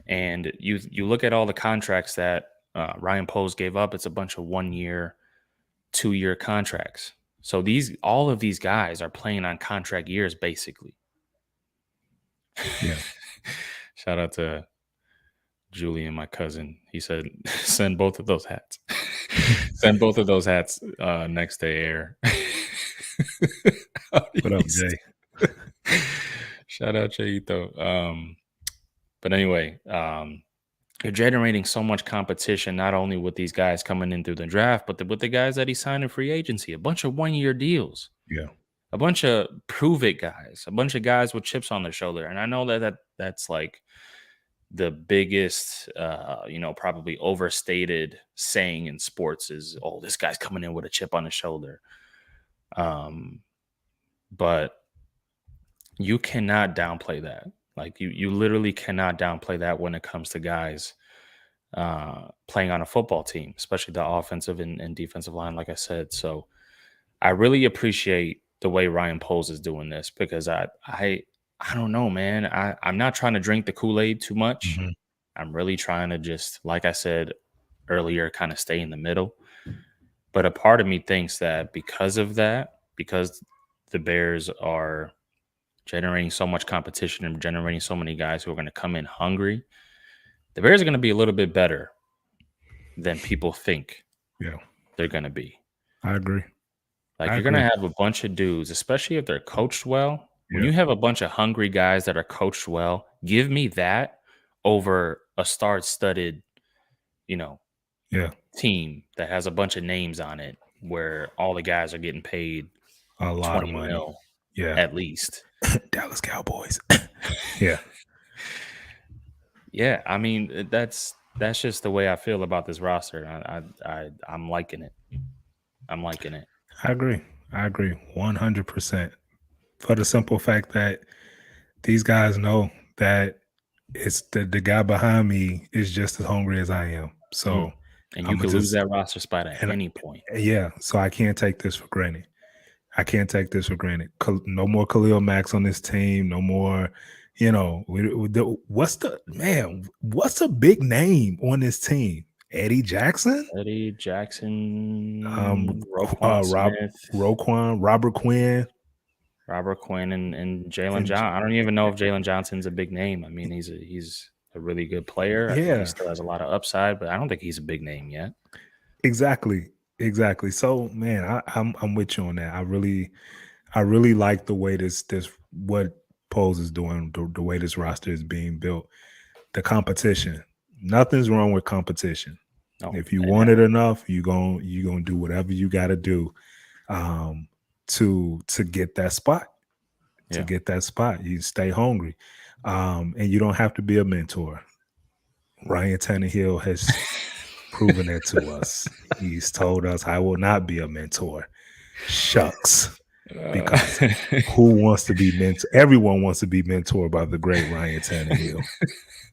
And you look at all the contracts that Ryan Poles gave up. It's a bunch of 1-year, 2-year contracts. So all of these guys are playing on contract years, basically. Yeah. Shout out to Julian, my cousin. He said, send both of those hats. Send both of those hats next to Air. What up, Jay? Shout out Cheito. But anyway, you're generating so much competition, not only with these guys coming in through the draft, but with the guys that he signed in free agency. A bunch of 1-year deals. Yeah. A bunch of prove-it guys. A bunch of guys with chips on their shoulder. And I know that's like the biggest, probably overstated saying in sports is, oh, this guy's coming in with a chip on his shoulder. Um, but you cannot downplay that. Like you literally cannot downplay that when it comes to guys playing on a football team, especially the offensive and defensive line, like I said. So I really appreciate the way Ryan Poles is doing this because I don't know, man. I'm not trying to drink the Kool-Aid too much. Mhm. I'm really trying to just, like I said earlier, kind of stay in the middle. But a part of me thinks that because of that, because the Bears are generating so much competition and generating so many guys who are going to come in hungry, the Bears are going to be a little bit better than people think Yeah, they're going to be. I agree. Like I you're going to agree. have a bunch of dudes, especially if they're coached well. When Yeah, you have a bunch of hungry guys that are coached well, give me that over a star-studded, you know, yeah, team that has a bunch of names on it where all the guys are getting paid a lot of 20 money. mil Yeah, at least. Dallas Cowboys. Yeah, Yeah, I mean that's just the way I feel about this roster. I'm liking it. I'm liking it. I agree. I agree 100%. For the simple fact that these guys know that it's the guy behind me is just as hungry as I am. Mm. So And you I'm gonna could lose just that roster spot at and any point. yeah. So I can't take this for granted. I can't take this for granted. No more Khalil Max on this team. No more. What's the man? What's a big name on this team? Eddie Jackson, Eddie Jackson, Roquan Rob Smith, Roquan, Robert Quinn. Robert Quinn, and Jalen And John. I don't even know if Jalen Johnson's a big name. I mean, he's a really good player. I think he yeah, still has a lot of upside, but I don't think he's a big name yet. exactly, exactly. So man, I'm with you on that. I really like the way this what Pose is doing, the way this roster is being built. The competition. Nothing's wrong with competition. No, If you want it enough, you gonna do whatever you got to do um, to get that spot. To yeah. get that spot, you stay hungry, and you don't have to be a mentor. Ryan Tannehill has proven that to us. He's told us, "I will not be a mentor." Shucks, because Uh, who wants to be mentor? Everyone wants to be mentored by the great Ryan Tannehill.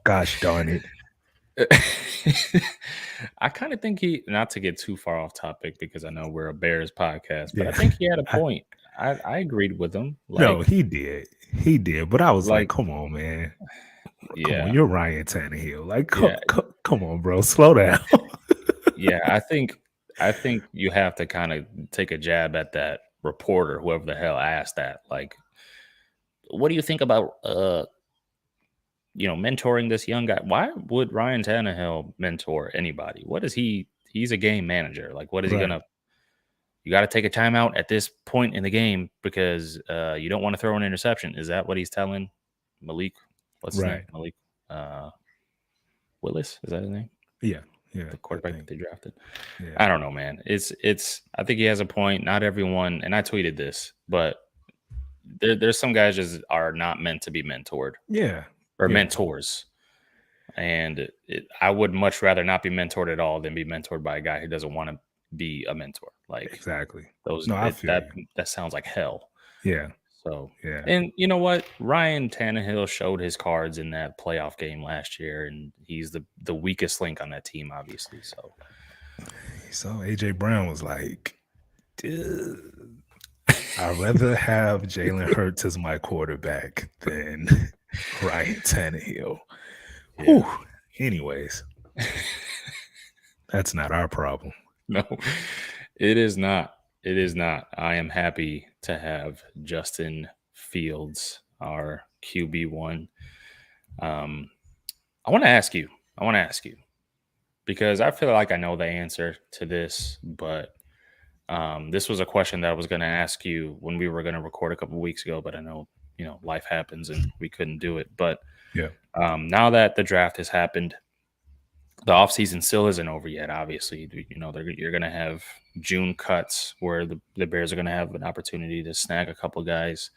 Gosh darn it! I kind of think not to get too far off topic because I know we're a Bears podcast, but I Yeah, think he had a point. I agreed with him. no, he did, but I was like, Like, "Come on, man, come on, yeah, you're Ryan Tannehill. Like, yeah, come on, bro, slow down." yeah. I think you have to kind of take a jab at that reporter, whoever the hell asked that. Like, what do you think about mentoring this young guy? Why would Ryan Tannehill mentor anybody? What is he? He's a game manager. Like, what is he Right, gonna? You got to take a timeout at this point in the game because you don't want to throw an interception. Is that what he's telling Malik? What's his name? right, Malik uh, Willis? Is that his name? yeah, yeah, The I quarterback that think, they drafted. yeah, I don't know, man. It's. I think he has a point. Not everyone, and I tweeted this, but there's some guys just are not meant to be mentored yeah, or yeah, mentors. And I would much rather not be mentored at all than be mentored by a guy who doesn't want to be a mentor. Like exactly. those, No, I feel that you. that sounds like hell. Yeah, So, yeah, and you know what? Ryan Tannehill showed his cards in that playoff game last year, and he's the weakest link on that team, obviously. So, so AJ Brown was like, "Dude, I'd rather have Jalen Hurts as my quarterback than Ryan Tannehill." yeah. Whew. Anyways, that's not our problem. No, it is not. It is not. I am happy to have Justin Fields, our QB1. Um, I want to ask you. I want to ask you because I feel like I know the answer to this, but this was a question that I was going to ask you when we were going to record a couple weeks ago, but I know life happens and we couldn't do it. But Yeah, now that the draft has happened, the offseason still isn't over yet. Obviously, you're going to have June cuts where the Bears are going to have an opportunity to snag a couple guys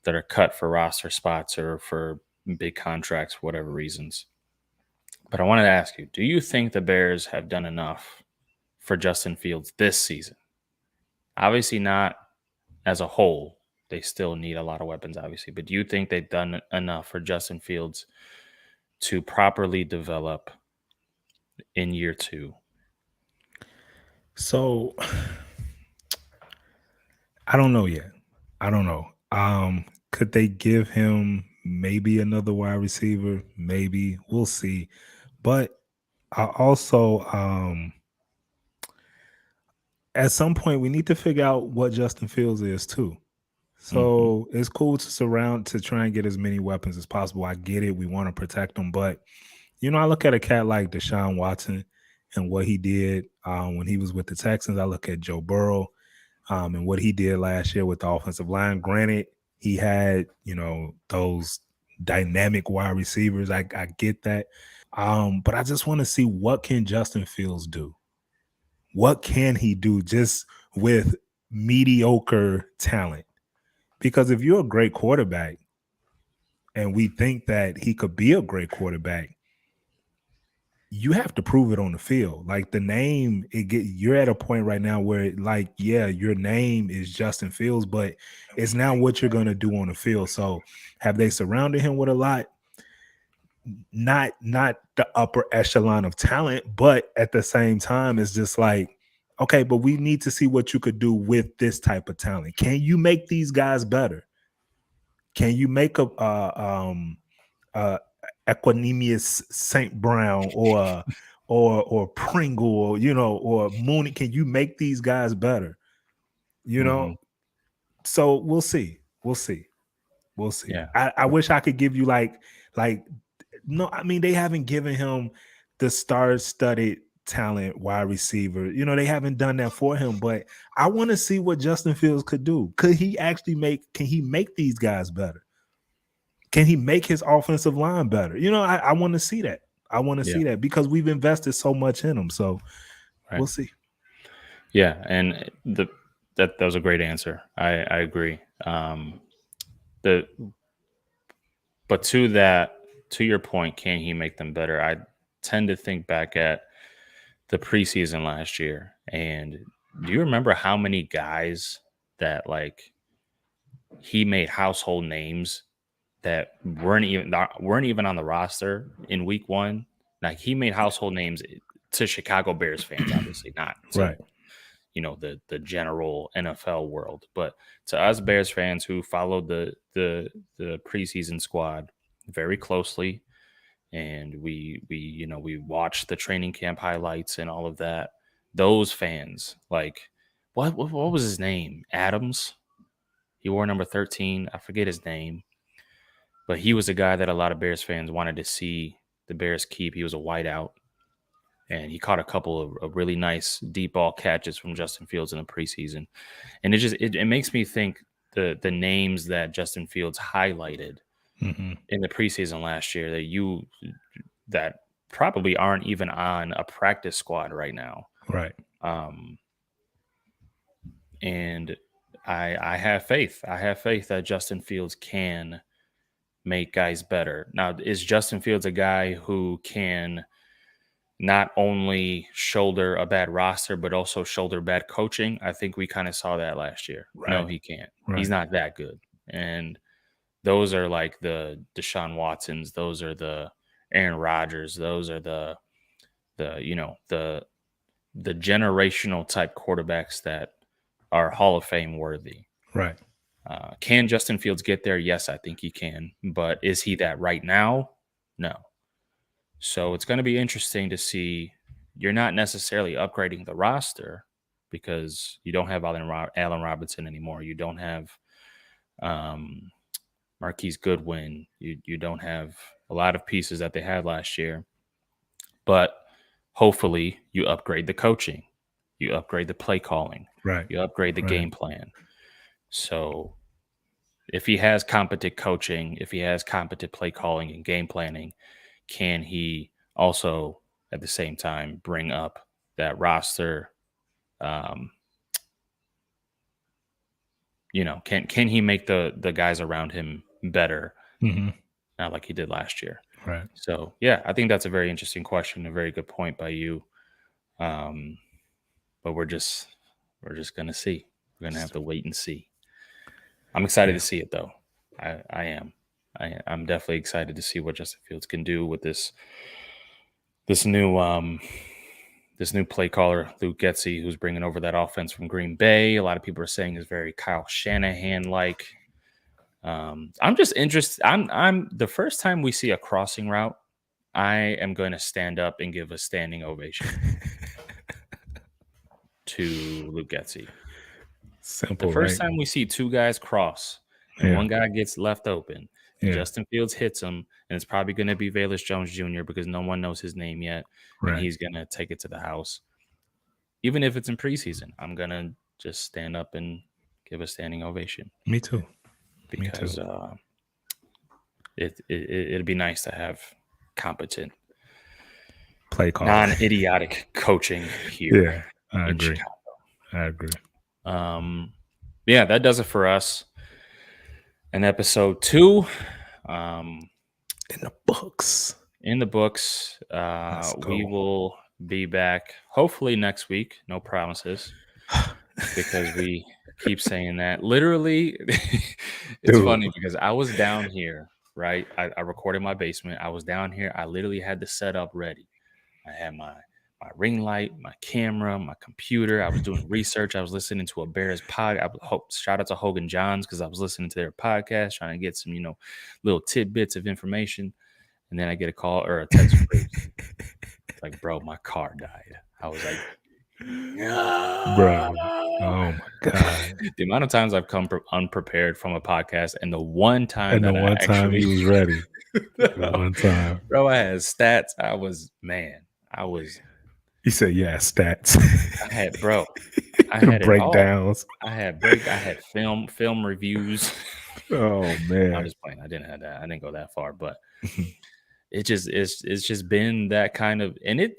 that are cut for roster spots or for big contracts for whatever reasons. But I wanted to ask you, do you think the Bears have done enough for Justin Fields this season? Obviously not as a whole, they still need a lot of weapons, obviously. But do you think they've done enough for Justin Fields to properly develop in year two? So I don't know yet. I don't know. Could they give him maybe another wide receiver? Maybe. We'll see. But I also at some point we need to figure out what Justin Fields is too. Hmm. So it's cool to try and get as many weapons as possible. I get it. We want to protect them, but I look at a cat like Deshaun Watson and what he did when he was with the Texans. I look at Joe Burrow and what he did last year with the offensive line. Granted, he had those dynamic wide receivers. I get that, but I just want to see what can Justin Fields do. What can he do just with mediocre talent? Because if you're a great quarterback, and we think that he could be a great quarterback, you have to prove it on the field. Like the name, you're at a point right now where, like, yeah, your name is Justin Fields, but it's now what you're gonna do on the field. So, have they surrounded him with a lot? Not the upper echelon of talent, but at the same time, it's just like, okay, but we need to see what you could do with this type of talent. Can you make these guys better? Can you make a Equanimous Saint Brown or Pringle or or Mooney? Can you make these guys better? You Hmm. know, so we'll see. We'll see. We'll see. Yeah. I wish I could give you like no, I mean they haven't given him the star-studded talent wide receiver. They haven't done that for him, but I want to see what Justin Fields could do. Can he make these guys better? Can he make his offensive line better? I want to see that. I want to Yeah. see that because we've invested so much in him. So Right. we'll see. Yeah. And that was a great answer. I agree. The But to your point, can he make them better? I tend to think back at the preseason last year, and do you remember how many guys that like he made household names that weren't even on the roster in week one? Like he made household names to Chicago Bears fans, obviously not to Right. the general NFL world, but to us Bears fans who followed the preseason squad very closely, and we watched the training camp highlights and all of that. Those fans, like, what was his name? Adams. He wore number 13. I forget his name, but he was a guy that a lot of Bears fans wanted to see the Bears keep. He was a wideout, and he caught a couple of really nice deep ball catches from Justin Fields in the preseason. And it makes me think the names that Justin Fields highlighted Hmm. in the preseason last year that probably aren't even on a practice squad right now. Right. Um, and I have faith. I have faith that Justin Fields can make guys better. Now, is Justin Fields a guy who can not only shoulder a bad roster, but also shoulder bad coaching? I think we kind of saw that last year. No, Right. he can't. He's Right. not that good. And those are like the Deshaun Watsons. Those are the Aaron Rodgers. Those are the generational type quarterbacks that are Hall of Fame worthy. Right. Can Justin Fields get there? Yes, I think he can. But is he that right now? No. So it's going to be interesting to see. You're not necessarily upgrading the roster because you don't have Allen Robinson anymore. You don't have um, Marquise Goodwin. You don't have a lot of pieces that they had last year. But hopefully you upgrade the coaching. You upgrade the play calling. Right. You upgrade the Right. game plan. So if he has competent coaching, if he has competent play calling and game planning, can he also at the same time bring up that roster? Um, can he make the guys around him better, Hmm. not like he did last year? Right. So yeah, I think that's a very interesting question, a very good point by you. Um, but we're just gonna see. We're gonna have to wait and see. I'm excited Yeah. to see it though. I am. I'm definitely excited to see what Justin Fields can do with this new play caller, Luke Getsy, who's bringing over that offense from Green Bay. A lot of people are saying is very Kyle Shanahan like. I'm just interested. I'm the first time we see a crossing route, I am going to stand up and give a standing ovation to Luke Getsy. Simple, The first right? time we see two guys cross and Yeah. one guy gets left open and Yeah. Justin Fields hits him, and it's probably going to be Velus Jones Jr. because no one knows his name yet, and Right. he's going to take it to the house. Even if it's in preseason, I'm going to just stand up and give a standing ovation. Me too. Because it'd be nice to have competent, Play call. non-idiotic coaching here. Yeah, I in agree. Chicago. I agree. Yeah, that does it for us. In episode 2, in the books. We will be back hopefully next week. No promises, because we keep saying that. Literally, it's funny because I was down here, right? I recorded in my basement. I was down here. I literally had the setup ready. I had my ring light, my camera, my computer. I was doing research. I was listening to a Bears shout out to Hogan Johns because I was listening to their podcast, trying to get some, little tidbits of information. And then I get a call or a text from Bruce. It's like, bro, my car died. I was like, bro, oh my God. The amount of times I've come unprepared from a podcast, and the one time he was ready. The one time. Bro, I had stats. He said, yeah, stats. I had breakdowns. I had film reviews. Oh man. I'm just playing. I didn't have that. I didn't go that far, but it's just been that kind of, and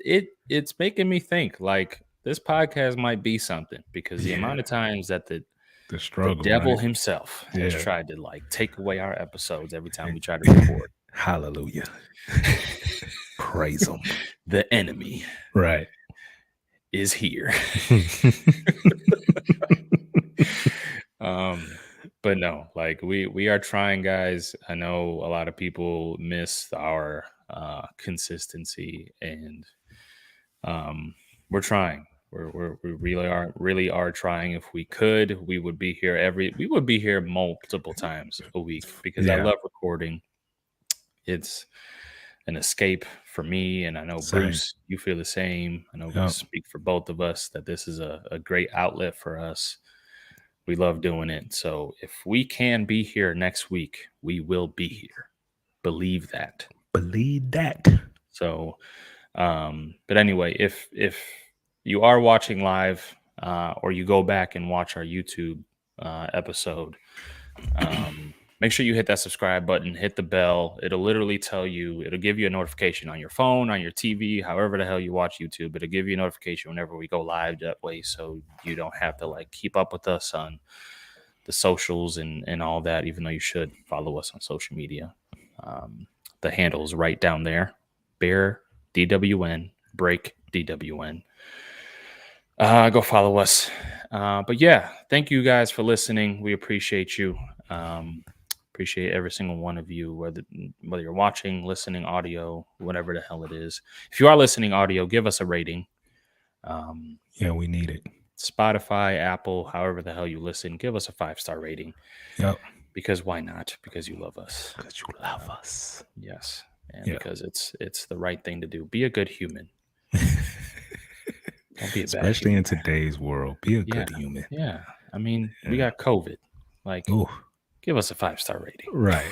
it's making me think like this podcast might be something, because the amount of times that the struggle, the devil himself has tried to like take away our episodes every time we try to record. Hallelujah. Praise him. The enemy, right, is here. But no, like we are trying, guys. I know a lot of people miss our consistency, and we're trying. We really are trying. If we could, we would be here multiple times a week, because I love recording. It's an escape for me, and I know Bruce, you feel the same. I know we speak for both of us that this is a great outlet for us. We love doing it. So if we can be here next week, we will be here. Believe that. So, but anyway, if you are watching live, or you go back and watch our YouTube episode, make sure you hit that subscribe button, hit the bell. It'll literally it'll give you a notification on your phone, on your TV, however the hell you watch YouTube. It'll give you a notification whenever we go live that way, so you don't have to like keep up with us on the socials and all that, even though you should follow us on social media. The handle is right down there. Bear DWN, Break DWN. Go follow us. But yeah, thank you guys for listening. We appreciate you. Appreciate every single one of you, whether you're watching, listening, audio, whatever the hell it is. If you are listening audio, give us a rating. We need it. Spotify, Apple, however the hell you listen, give us a 5-star rating. Yep. Because why not? Because you love us. Because you love us. Yes. And because it's the right thing to do. Be a good human. Don't be a bad Especially human. in today's world. Be a good human. Yeah. I mean, we got COVID. Like, give us a 5-star rating. Right.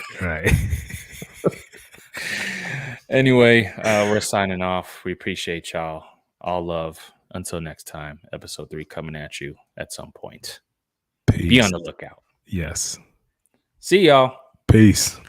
Anyway, we're signing off. We appreciate y'all. All love. Until next time, episode 3 coming at you at some point. Peace. Be on the lookout. Yes. See y'all. Peace.